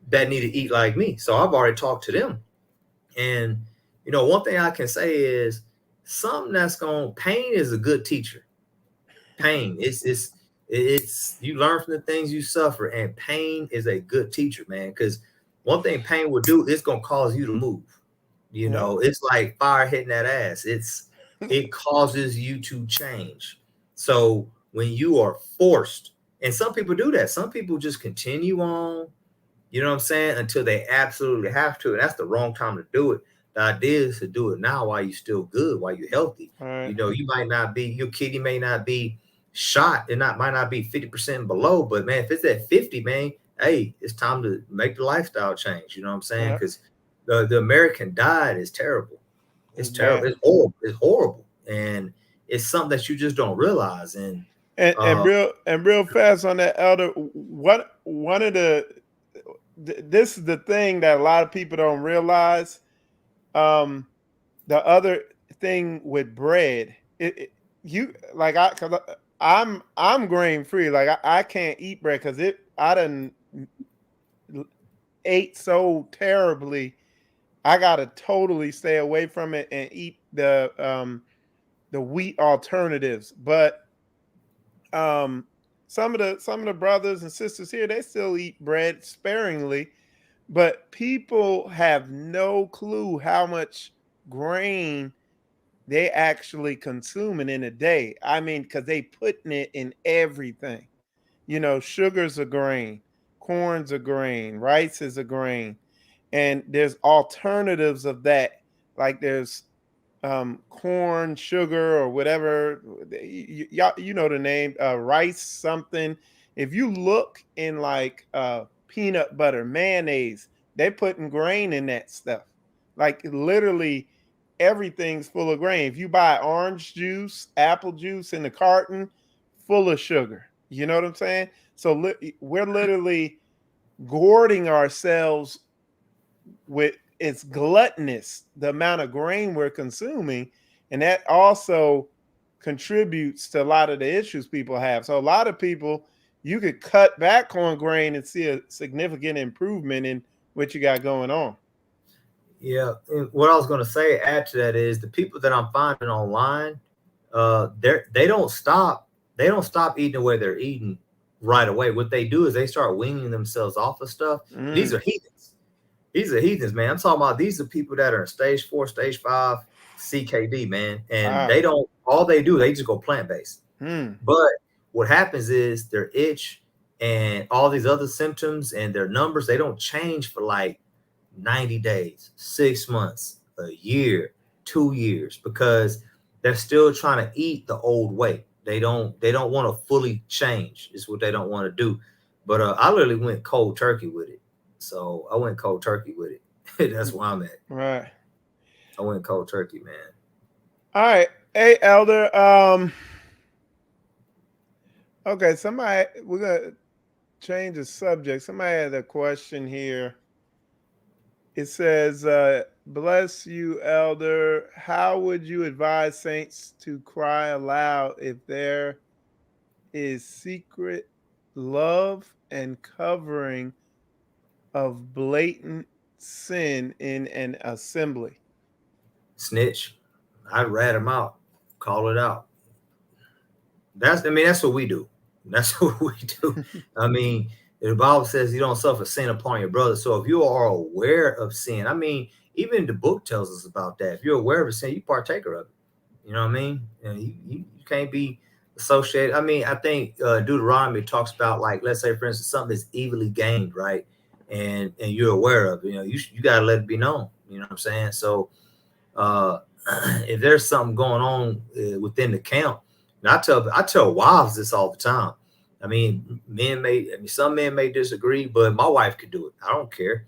that need to eat like me. So I've already talked to them. And one thing I can say is something pain is a good teacher. Pain, it's you learn from the things you suffer, and pain is a good teacher, man. Because one thing pain will do, it's gonna cause you to move. It's like fire hitting that ass. It causes you to change. So when you are forced, and some people do that, some people just continue on, you know what I'm saying, until they absolutely have to, and that's the wrong time to do it. The idea is to do it now while you're still good, while you're healthy. Right. You might not be, your kidney may not be shot, might not be 50% below, but man, if it's at 50, man, hey, it's time to make the lifestyle change. You know what I'm saying? Because the American diet is terrible. It's terrible. It's horrible. It's horrible, and it's something that you just don't realize. And real fast on that, Elder. This is the thing that a lot of people don't realize. The other thing with bread, I'm grain free. Like I can't eat bread because I done ate so terribly. I gotta totally stay away from it and eat the wheat alternatives. But some of the brothers and sisters here, they still eat bread sparingly. But people have no clue how much grain they actually consuming in a day. I mean, because they putting it in everything. Sugar's a grain, corn's a grain, rice is a grain, and there's alternatives of that. Like there's corn sugar or whatever. You know the name, rice something. If you look in like peanut butter, mayonnaise, they're putting grain in that stuff. Like literally everything's full of grain. If you buy orange juice, apple juice in the carton, full of sugar. You know what I'm saying? So we're literally gourding ourselves with, it's gluttonous, the amount of grain we're consuming. And that also contributes to a lot of the issues people have. So a lot of people, you could cut back on grain and see a significant improvement in what you got going on. Yeah, and what I was going to say, add to that, is the people that I'm finding online, they don't stop eating the way they're eating right away. What they do is they start weaning themselves off of stuff. These are heathens. These are heathens, man. I'm talking about, these are people that are in stage 4, stage 5 CKD, man, and they don't. All they do, they just go plant-based. But what happens is their itch and all these other symptoms and their numbers, they don't change for like 90 days, 6 months, a year, 2 years, because they're still trying to eat the old way. They don't want to fully change, is what they don't want to do. But I literally went cold turkey with it. So I went cold turkey with it. That's where I'm at. Right. I went cold turkey, man. All right. Hey, Elder. Okay, we're gonna change the subject. Somebody had a question here. It says, bless you, Elder. How would you advise saints to cry aloud if there is secret love and covering of blatant sin in an assembly? Snitch. I'd rat them out. Call it out. That's what we do. That's what we do. I mean, the Bible says you don't suffer sin upon your brother. So if you are aware of sin, I mean, even the book tells us about that. If you're aware of a sin, you partaker of it. You know what I mean? And you can't be associated. I mean, I think Deuteronomy talks about, like, let's say, for instance, something is evilly gained, right? And you're aware of it. You know, you got to let it be known. You know what I'm saying? So if there's something going on within the camp, and I tell wives this all the time. I mean, some men may disagree, but my wife could do it. I don't care.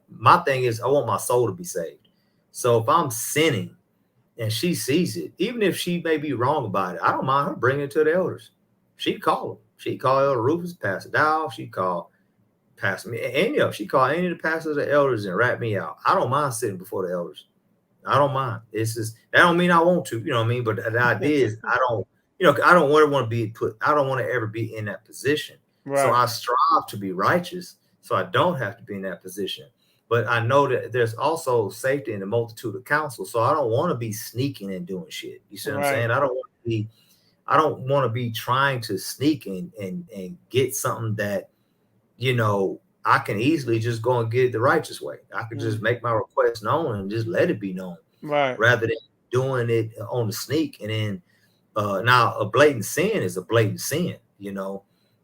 My thing is, I want my soul to be saved. So if I'm sinning and she sees it, even if she may be wrong about it, I don't mind her bringing it to the elders. She'd call them. She'd call Elder Rufus, Pastor Dow. She'd call Pastor me, any of them. She'd call any of the pastors or elders and rat me out. I don't mind sitting before the elders. I don't mind. It's just, that don't mean I want to, you know what I mean? But the idea is, I don't want to be put, I don't want to ever be in that position. Right. So I strive to be righteous so I don't have to be in that position. But I know that there's also safety in the multitude of counsel. So I don't want to be sneaking and doing shit. You see what I'm saying? I don't want to be trying to sneak and get something that, you know, I can easily just go and get it the righteous way. I could just make my request known and just let it be known, right? Rather than doing it on the sneak. And then now a blatant sin is a blatant sin. You know,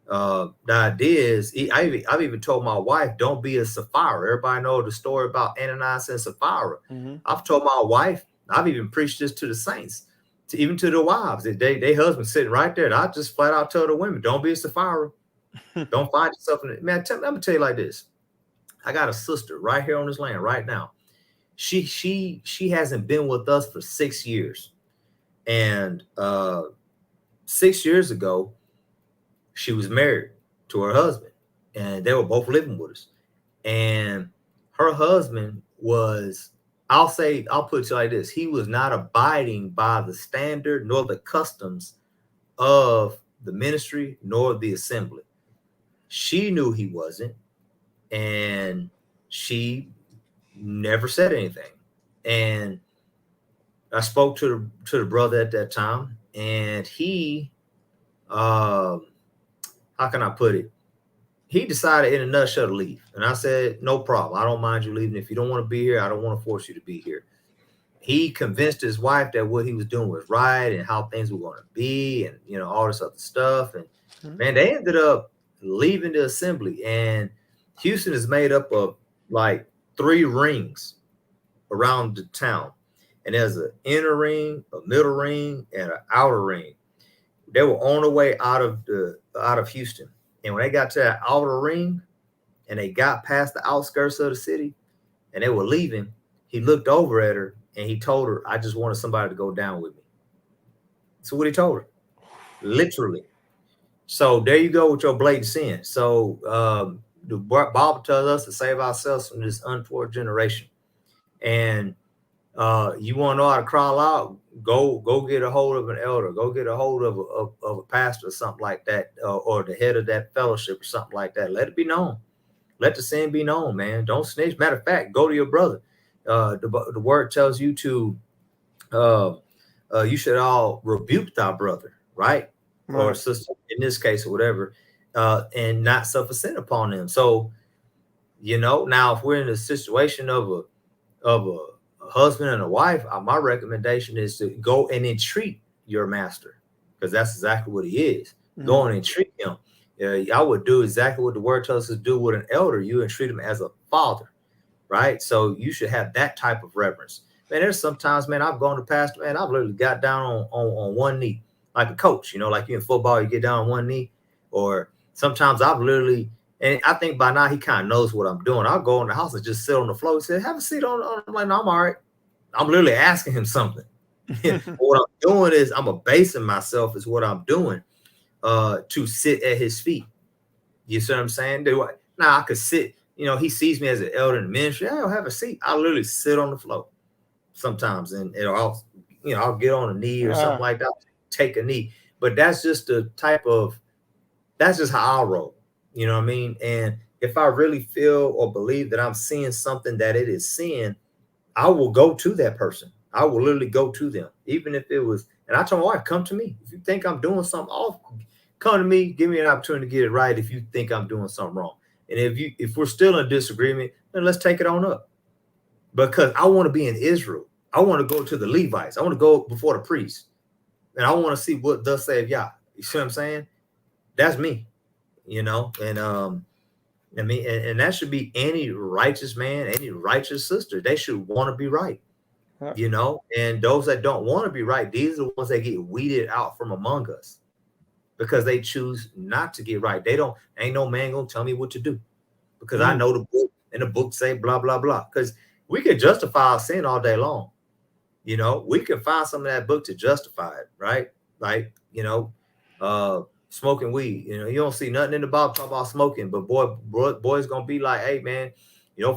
the idea is, I've even told my wife, don't be a Sapphira. Everybody know the story about Ananias and Sapphira. I've told my wife, I've even preached this to the saints, even to the wives, that they husbands sitting right there. And I just flat out tell the women, don't be a Sapphira. Don't find yourself in it. Man, I'm gonna tell you like this. I got a sister right here on this land right now. She hasn't been with us for 6 years. And 6 years ago, she was married to her husband, and they were both living with us. And her husband was, I'll put it like this, he was not abiding by the standard nor the customs of the ministry nor the assembly. She knew he wasn't, and she never said anything. And I spoke to the brother at that time, and he, how can I put it? He decided in a nutshell to leave. And I said, no problem. I don't mind you leaving. If you don't want to be here, I don't want to force you to be here. He convinced his wife that what he was doing was right and how things were going to be, and, you know, all this other stuff. And man, they ended up leaving the assembly, and Houston is made up of like 3 rings around the town, and there's an inner ring, a middle ring, and an outer ring. They were on the way out of Houston, and when they got to that outer ring, and they got past the outskirts of the city, and they were leaving, he looked over at her and he told her, "I just wanted somebody to go down with me." So what he told her, literally. So there you go with your blatant sin. So the Bible tells us to save ourselves from this untoward generation. And you want to know how to crawl out? Go get a hold of an elder. Go get a hold of a pastor or something like that, or the head of that fellowship or something like that. Let it be known. Let the sin be known, man. Don't snitch. Matter of fact, go to your brother. The word tells you to you should all rebuke thy brother, right? Or sister, in this case, or whatever, and not suffer sin upon them. So, now if we're in a situation of a husband and a wife, my recommendation is to go and entreat your master, because that's exactly what he is. Go and entreat him. I would do exactly what the word tells us to do with an elder. You entreat him as a father, right? So you should have that type of reverence. Man, there's sometimes, man, I've gone to pastor, man, I've literally got down on one knee, like a coach, like you in football, you get down on one knee. Or sometimes I've literally, and I think by now he kind of knows what I'm doing. I'll go in the house and just sit on the floor. He said, "Have a seat on." I'm like, "No, I'm all right." I'm literally asking him something. What I'm doing is I'm abasing myself is what I'm doing to sit at his feet. You see what I'm saying? Now I could sit, he sees me as an elder in the ministry. I'll have a seat. I literally sit on the floor sometimes, and I'll get on a knee or something like that, take a knee. But that's just that's just how I roll. You know what I mean? And if I really feel or believe that I'm seeing something that it is sin, I will go to that person. I will literally go to them, even if it was. And I told my wife, "Come to me. If you think I'm doing something off, come to me. Give me an opportunity to get it right. If you think I'm doing something wrong, and if we're still in disagreement, then let's take it on up. Because I want to be in Israel. I want to go to the Levites. I want to go before the priests, and I want to see what thus saith Yah. You see what I'm saying? That's me, And I mean, and that should be any righteous man, any righteous sister. They should want to be right, And those that don't want to be right, these are the ones that get weeded out from among us, because they choose not to get right. Ain't no man gonna tell me what to do, because I know the book, and the book say blah blah blah. Because we could justify our sin all day long, We can find some of that book to justify it, right? Like smoking weed. You don't see nothing in the Bible talk about smoking, but boy's gonna be like, "Hey man,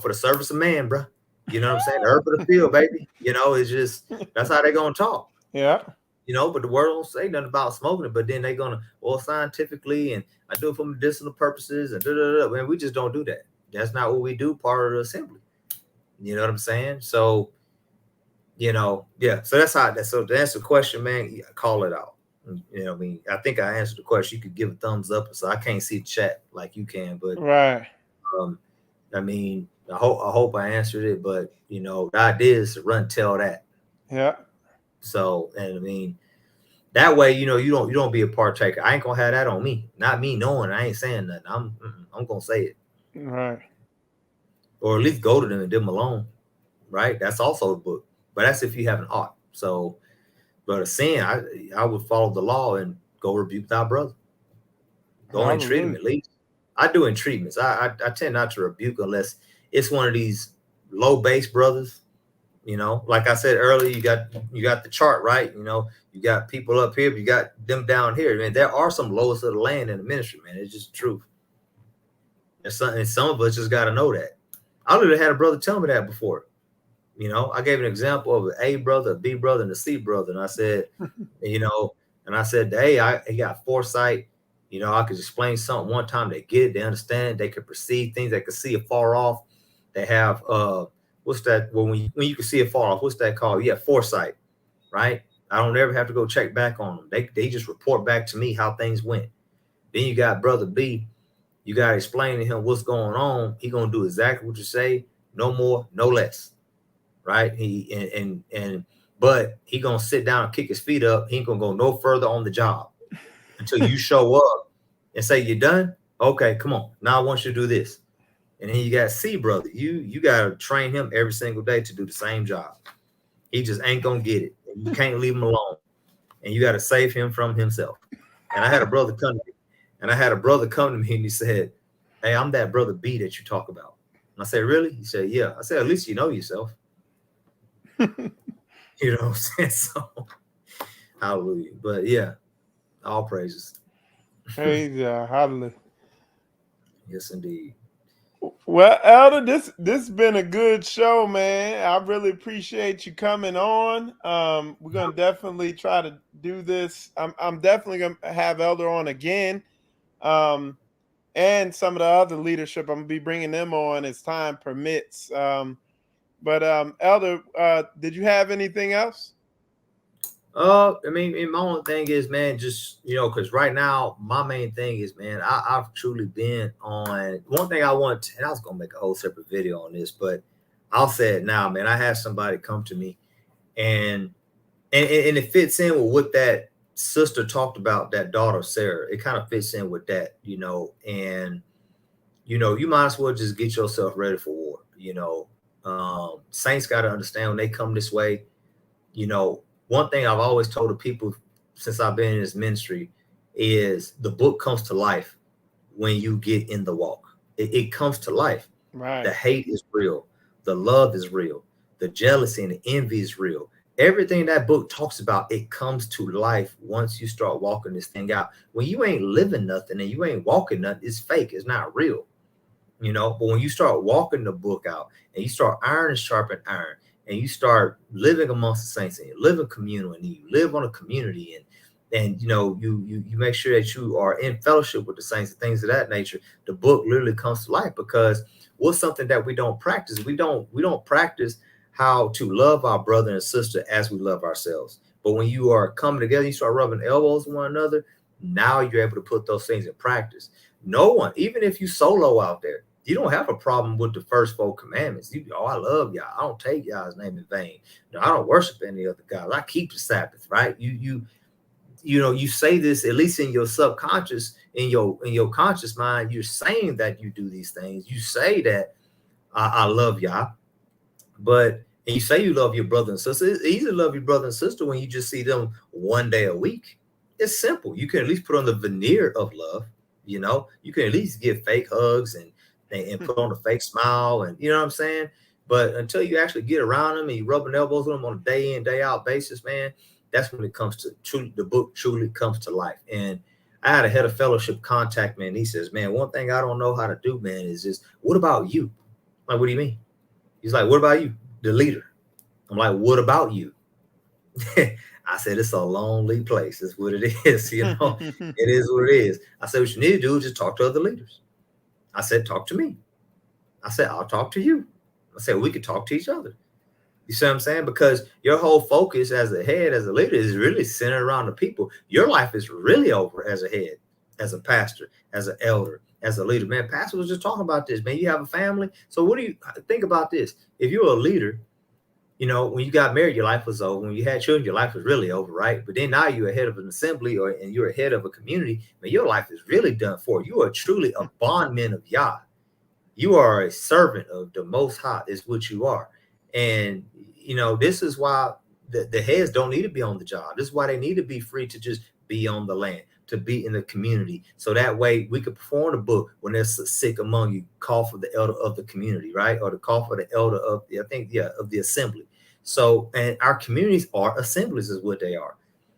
for the service of man, bro. You know what I'm saying? Herb of the field, baby. It's just that's how they're gonna talk. Yeah. But the word don't say nothing about smoking it, but then they're gonna, scientifically, and I do it for medicinal purposes, and man, we just don't do that. That's not what we do, part of the assembly. You know what I'm saying? So, so that's how so to answer the question, man, call it out. I mean, I think I answered the question. You could give a thumbs up, so I can't see the chat like you can, but right. I mean, I hope I answered it, but the idea is to run tell that. Yeah. So, and I mean, that way, you don't be a partaker. I ain't gonna have that on me. Not me knowing I ain't saying nothing. I'm gonna say it. Right. Or at least go to them and leave them alone. Right. That's also a book, but that's if you have an ought. So. But a sin, I would follow the law and go rebuke thy brother. Go and treat him at least. I do in treatments. I tend not to rebuke unless it's one of these low base brothers. Like I said earlier, you got the chart, right? You got people up here, but you got them down here. Man, there are some lowest of the land in the ministry, man. It's just the truth. And some of us just got to know that. I literally had a brother tell me that before. I gave an example of an A brother, a B brother, and a C brother. And I said, and I said, hey, he got foresight. I could explain something one time. They get it, they understand it, they can perceive things, they can see it far off. They have what's that? When you can see it far off, what's that called? Yeah, foresight, right? I don't ever have to go check back on them. They just report back to me how things went. Then you got brother B. You got to explain to him what's going on. He gonna do exactly what you say, no more, no less. Right. But he gonna sit down and kick his feet up. He ain't gonna go no further on the job until you show up and say, "You're done? Okay, come on. Now I want you to do this." And then you got C brother. You gotta train him every single day to do the same job. He just ain't gonna get it. You can't leave him alone. And you gotta save him from himself. And I had a brother come to me, and he said, "Hey, I'm that brother B that you talk about." And I said, "Really?" He said, "Yeah." I said, "At least you know yourself." You know what I'm saying? So, hallelujah. But yeah, all praises. Praise God. Hallelujah. Yes, indeed. Well, Elder, this been a good show, man. I really appreciate you coming on. We're gonna definitely try to do this. I'm definitely gonna have Elder on again, and some of the other leadership. I'm gonna be bringing them on as time permits. But Elder, did you have anything else? I mean, and my only thing is, man, just, you know, because right now my main thing is, man, I've truly been on one thing I want, and I was gonna make a whole separate video on this, but I'll say it now, man. I had somebody come to me, and and it fits in with what that sister talked about, that daughter Sarah. It kind of fits in with that, you know, and you know, you might as well just get yourself ready for war. You know, saints got to understand when they come this way. You know, one thing I've always told the people since I've been in this ministry is the book comes to life when you get in the walk. It comes to life. Right. The hate is real. The love is real. The jealousy and the envy is real. Everything that book talks about, it comes to life once you start walking this thing out. When you ain't living nothing and you ain't walking nothing, it's fake. It's not real. You know, but when you start walking the book out and you start iron sharpen iron, and you start living amongst the saints and you live in community and you live on a community, and you know, you make sure that you are in fellowship with the saints and things of that nature, the book literally comes to life. Because what's something that we don't practice? We don't practice how to love our brother and sister as we love ourselves. But when you are coming together, you start rubbing elbows with one another, now you're able to put those things in practice. No one, even if you solo out there, you don't have a problem with the first 4 commandments. Oh, I love y'all. I don't take y'all's name in vain. No, I don't worship any other gods. I keep the Sabbath, right? You know, you say this at least in your subconscious, in your conscious mind. You're saying that you do these things. You say that I love y'all, and you say you love your brother and sister. It's easy to love your brother and sister when you just see them one day a week. It's simple. You can at least put on the veneer of love. You know, you can at least give fake hugs and put on a fake smile, and you know what I'm saying? But until you actually get around them and you rubbing elbows with them on a day in, day out basis, man, that's when it comes to truly, the book truly comes to life. And I had a head of fellowship contact me, and he says, "Man, one thing I don't know how to do, man, is just, what about you?" I'm like, "What do you mean?" He's like, "What about you, the leader?" I'm like, "What about you?" I said, "It's a lonely place. It's what it is. You know, it is what it is." I said, "What you need to do is just talk to other leaders." I said, "Talk to me." I said, "I'll talk to you." I said, "We could talk to each other." You see what I'm saying? Because your whole focus as a head, as a leader, is really centered around the people. Your life is really over as a head, as a pastor, as an elder, as a leader. Man, pastor was just talking about this, man. You have a family. So what do you think about this? If you're a leader, you know, when you got married, your life was over. When you had children, your life was really over, right? But then now you're ahead of an assembly, and you're ahead of a community, man, your life is really done for. You are truly a bondman of God. You are a servant of the Most High, is what you are. And, you know, this is why the heads don't need to be on the job. This is why they need to be free to just be on the land, to be in the community. So that way we could perform the book when there's sick among you, call for the elder of the community, right? Or the call for the elder of the, of the assembly. So, and our communities are assemblies is what they are.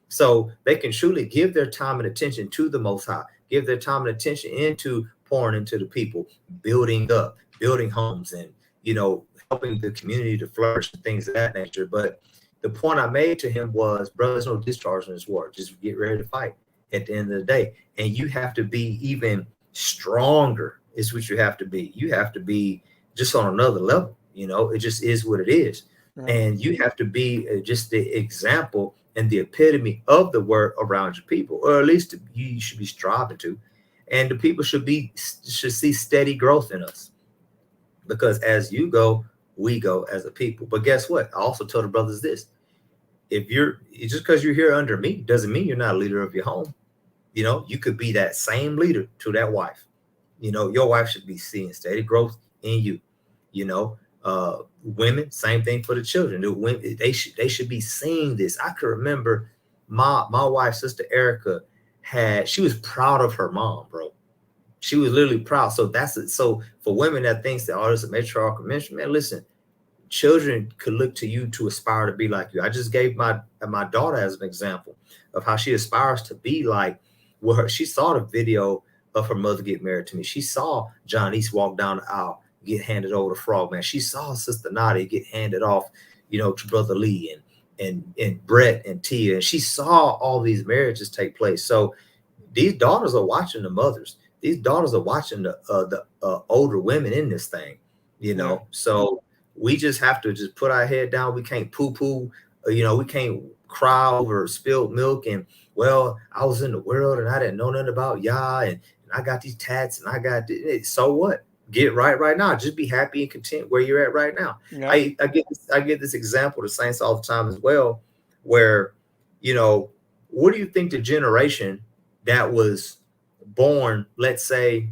So they can truly give their time and attention to the Most High, give their time and attention into pouring into the people, building up, building homes, and, you know, helping the community to flourish and things of that nature. But the point I made to him was, brother, there's no discharge in this war. Just get ready to fight at the end of the day. And you have to be even stronger is what you have to be. You have to be just on another level. You know, it just is what it is. Right. And you have to be just the example and the epitome of the word around your people, or at least you should be striving to. And the people should see steady growth in us, because as you go, we go as a people. But guess what? I also told the brothers this: if you're just because you're here under me doesn't mean you're not a leader of your home. You know, you could be that same leader to that wife. You know, your wife should be seeing steady growth in you. You know, women, same thing for the children. The women, they should be seeing this. I could remember my wife's sister Erica she was proud of her mom, bro. She was literally proud. So that's it. So for women that thinks that, oh, this is a matriarchal ministry, man, listen, children could look to you to aspire to be like you. I just gave my daughter as an example of how she aspires to be like her. She saw the video of her mother get married to me. She saw John East walk down the aisle, get handed over to Frogman. She saw Sister Nadia get handed off, to Brother Lee and Brett and Tia. And she saw all these marriages take place. So these daughters are watching the mothers. These daughters are watching the older women in this thing, Yeah. So we just have to just put our head down. We can't poo-poo, we can't cry over spilled milk. And, well, I was in the world and I didn't know nothing about Yah, and I got these tats and I got this. So what? Get right now. Just be happy and content where you're at right now. Yeah. I get this example to saints all the time as well, where, what do you think the generation that was born, let's say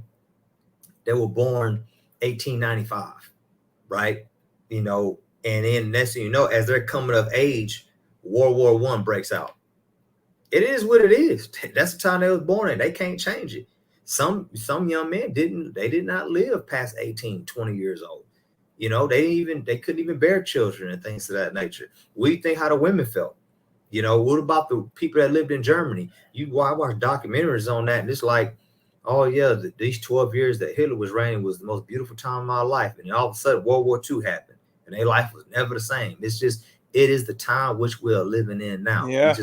they were born 1895, right? And then next thing you know, as they're coming of age, World War I breaks out. It is what it is. That's the time they was born in. They can't change it. Some young men did not live past 18, 20 years old. They couldn't even bear children and things of that nature. What do you think how the women felt? What about the people that lived in Germany? I watch documentaries on that, and it's like, oh yeah, these 12 years that Hitler was reigning was the most beautiful time of my life. And then all of a sudden World War II happened and their life was never the same. It's just, it is the time which we're living in now. Yeah.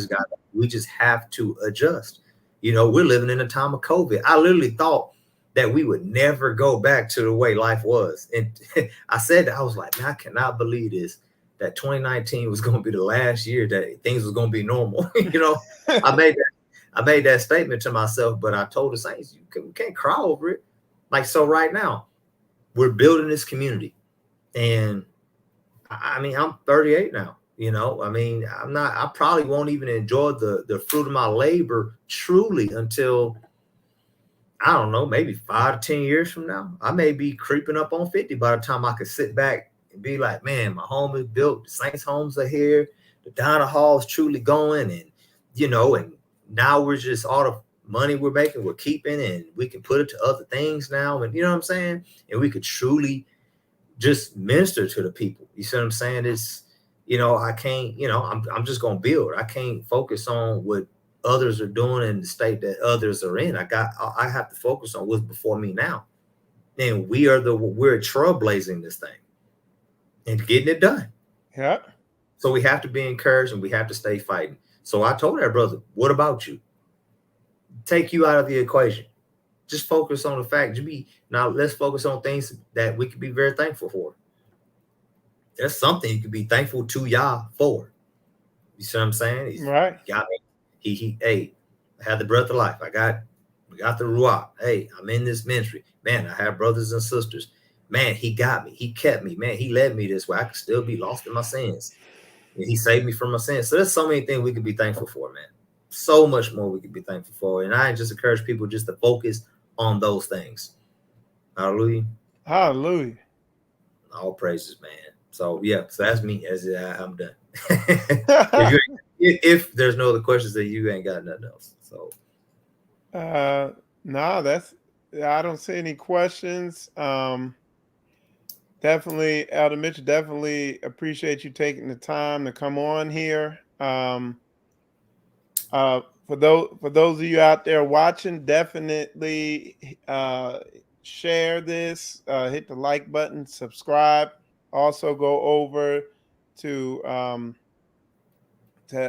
We just have to adjust. We're living in a time of COVID. I literally thought that we would never go back to the way life was. And I said that, I was like, man, I cannot believe this, that 2019 was going to be the last year that things was going to be normal. I made that statement to myself, but I told the saints, we can't cry over it. Like, so right now, we're building this community. And I'm 38 now, I probably won't even enjoy the fruit of my labor truly until, I don't know, maybe 5 to 10 years from now. I may be creeping up on 50 by the time I could sit back and be like, man, my home is built. The saints' homes are here. The Donna Hall is truly going. And, and now we're just, all the money we're making, we're keeping, and we can put it to other things now. And you know what I'm saying? And we could truly just minister to the people. You see what I'm saying? It's, I can't, I'm just going to build. I can't focus on what others are doing in the state that others are in. I have to focus on what's before me now. And we're trailblazing this thing and getting it done. Yeah. So we have to be encouraged and we have to stay fighting. So I told that brother, what about you? Take you out of the equation. Just focus on the fact. Now let's focus on things that we can be very thankful for. There's something you can be thankful to Yah for. You see what I'm saying? He's right. Got me. Hey, I had the breath of life. We got the Ruach. Hey, I'm in this ministry. Man, I have brothers and sisters. Man, he got me. He kept me. Man, he led me this way. I could still be lost in my sins. And he saved me from my sins. So there's so many things we could be thankful for, man. So much more we could be thankful for. And I just encourage people just to focus on those things. Hallelujah. Hallelujah. All praises, man. So yeah, so that's me. I'm done. if there's no other questions, then you ain't got nothing else. So no, I don't see any questions. Definitely, Elder Mitchell, definitely appreciate you taking the time to come on here. For those of you out there watching, definitely share this, hit the like button, subscribe. Also go over to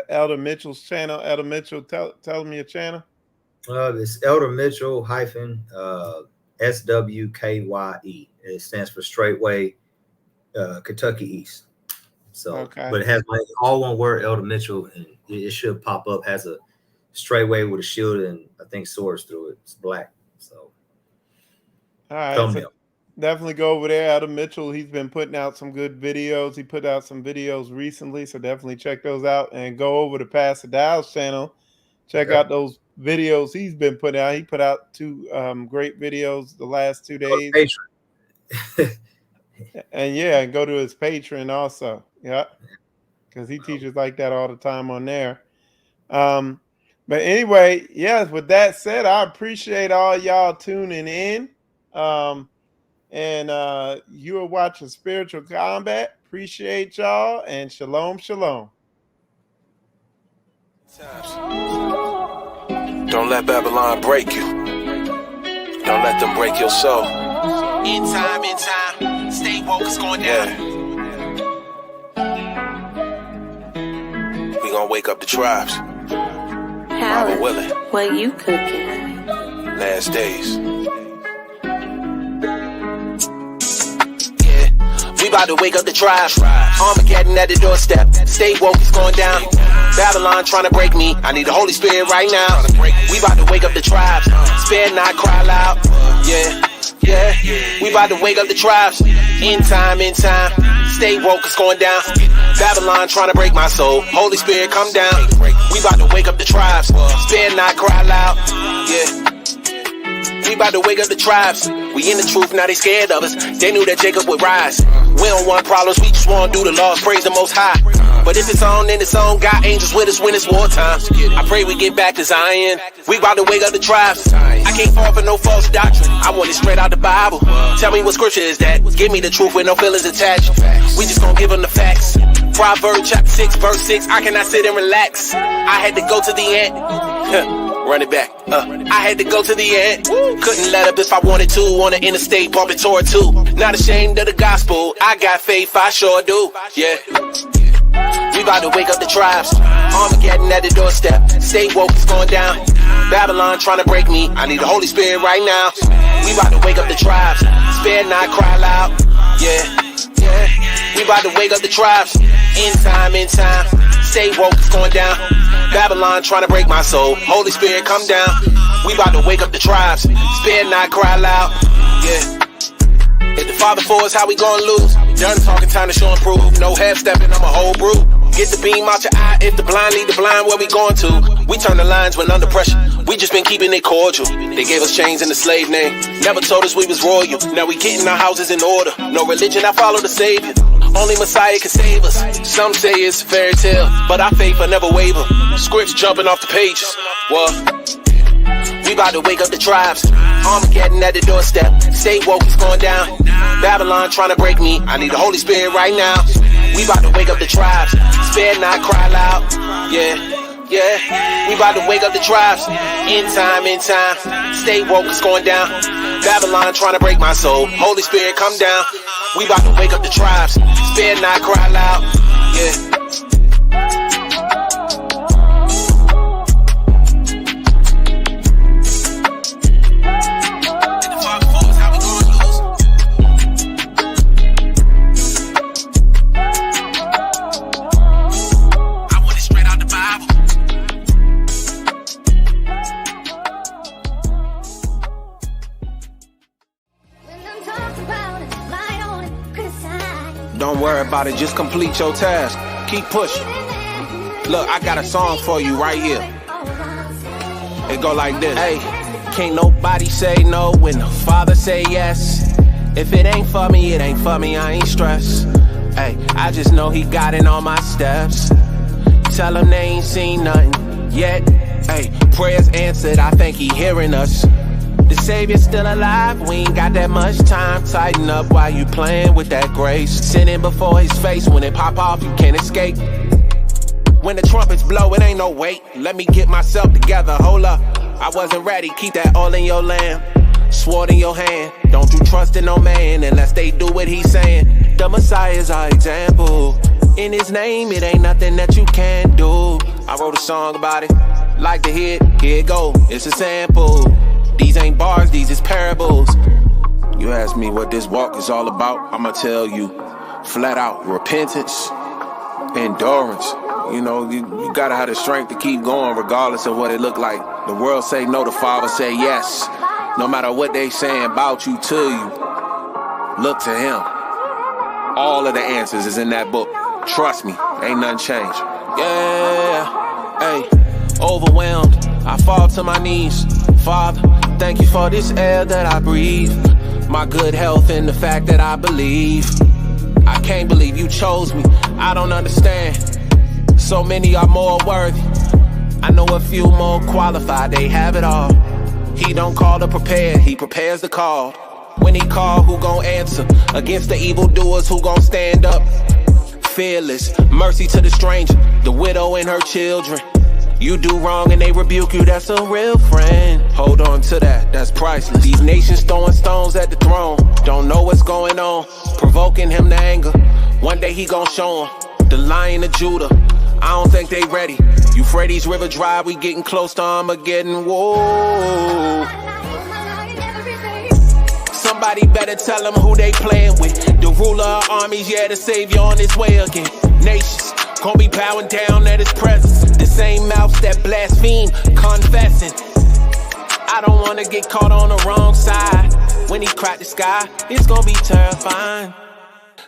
Elder Mitchell's channel. Elder Mitchell, tell them your channel. It's Elder Mitchell SWKYE. It stands for Straightway, Kentucky East. So, okay. But it has all one word, Elder Mitchell, and it should pop up. Has a straightway with a shield and I think swords through it. It's black. So, all right. So definitely go over there. Elder Mitchell, he's been putting out some good videos. He put out some videos recently, so definitely check those out and go over to Pastor Dow's channel. Check out those videos he's been putting out. He put out 2 great videos the last 2 days. And go to his Patreon also. Yeah. Because he teaches like that all the time on there. But anyway, yes, with that said, I appreciate all y'all tuning in. And you are watching Spiritual Combat. Appreciate y'all, and shalom, shalom. Don't let Babylon break you. Don't let them break your soul. In time, stay woke, it's going down. We gonna wake up the tribes. Howard, willing. what you cooking? Last days. We about to wake up the tribes. Armageddon at the doorstep. Stay woke, it's going down. Babylon trying to break me. I need the Holy Spirit right now. We about to wake up the tribes. Spare not, cry loud. Yeah. We about to wake up the tribes. In time. Stay woke, it's going down. Babylon trying to break my soul. Holy Spirit, come down. We about to wake up the tribes. Spare not, cry loud. Yeah. We about to wake up the tribes. We in the truth, now they scared of us. They knew that Jacob would rise. We don't want problems, we just want to do the laws, praise the Most High. But if it's on, then it's on. Got angels with us when it's wartime. I pray we get back to Zion. We about to wake up the tribes. I can't fall for no false doctrine. I want it straight out the Bible. Tell me what scripture is that. Give me the truth with no feelings attached. We just gonna give them the facts. Proverbs chapter 6, verse 6. I cannot sit and relax. I had to go to the end. Run it back. I had to go to the end. Couldn't let up if I wanted to. On the interstate, bumping toward two. Not ashamed of the gospel. I got faith, I sure do. Yeah. We about to wake up the tribes. Armageddon at the doorstep. Stay woke, it's going down. Babylon trying to break me. I need the Holy Spirit right now. We about to wake up the tribes. Spare not, cry loud. Yeah. We about to wake up the tribes. In time. Stay woke, it's going down. Babylon trying to break my soul. Holy Spirit, come down. We about to wake up the tribes. Spare not, cry loud. Yeah. If the Father for us, how we gonna lose? Done talking, time to show and prove. No half stepping, I'm a whole brew. Get the beam out your eye. If the blind lead the blind, where we going to? We turn the lines when under pressure. We just been keeping it cordial. They gave us chains in the slave name. Never told us we was royal. Now we getting our houses in order. No religion, I follow the Savior. Only Messiah can save us. Some say it's a fairy tale, but our faith will never waver. Scripts jumping off the pages. What? We about to wake up the tribes. Armageddon at the doorstep. Stay woke, it's going down. Babylon trying to break me. I need the Holy Spirit right now. We about to wake up the tribes. Spare not, cry loud. Yeah. We about to wake up the tribes. In time. Stay woke, it's going down. Babylon trying to break my soul. Holy Spirit, come down. We about to wake up the tribes. Spare not, cry loud. Yeah. Don't worry about it, just complete your task. Keep pushing. Look, I got a song for you right here. It go like this. Hey, can't nobody say no when the Father say yes. If it ain't for me, it ain't for me, I ain't stressed. Hey, I just know he got in all my steps. Tell him they ain't seen nothing yet. Hey, prayers answered, I think he hearing us. The Savior's still alive, we ain't got that much time. Tighten up while you playing with that grace. Sinning before his face, when it pop off, you can't escape. When the trumpets blow, it ain't no wait. Let me get myself together, hold up. I wasn't ready, keep that oil in your lamp. Sword in your hand, don't you trust in no man unless they do what he's saying. The Messiah's our example. In his name, it ain't nothing that you can't do. I wrote a song about it, like to hear it, here it go, it's a sample. These ain't bars, these is parables. You ask me what this walk is all about, I'ma tell you flat out, repentance, endurance. You know, you gotta have the strength to keep going regardless of what it look like. The world say no, the Father say yes. No matter what they saying about you, to you, look to him. All of the answers is in that book. Trust me, ain't nothing changed. Yeah, hey, overwhelmed, I fall to my knees. Father, thank you for this air that I breathe. My good health and the fact that I believe. I can't believe you chose me, I don't understand. So many are more worthy. I know a few more qualified, they have it all. He don't call to prepare, he prepares the call. When he call, who gon' answer? Against the evildoers, who gon' stand up? Fearless, mercy to the stranger, the widow and her children. You do wrong and they rebuke you, that's a real friend. Hold on to that, that's priceless. These nations throwing stones at the throne, don't know what's going on, provoking him to anger. One day he gon' show him, the Lion of Judah. I don't think they ready. Euphrates River dry, we getting close to Armageddon. Whoa. Somebody better tell them who they playing with. The ruler of armies, yeah, the savior on his way again. Nations gon' be bowing down at his presence. The same mouths that blaspheme, confessing. I don't wanna get caught on the wrong side. When he crack the sky, it's gonna be terrifying.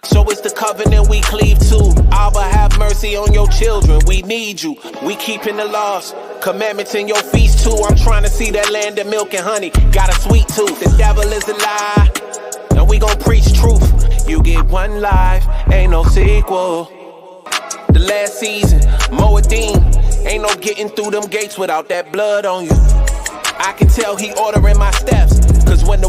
So it's the covenant we cleave to. Abba, have mercy on your children, we need you. We keeping the laws, commandments in your feast too. I'm trying to see that land of milk and honey. Got a sweet tooth, the devil is a lie, and we gon' preach truth. You get one life, ain't no sequel. The last season, Moedim, ain't no getting through them gates without that blood on you. I can tell he ordering my steps, cause when the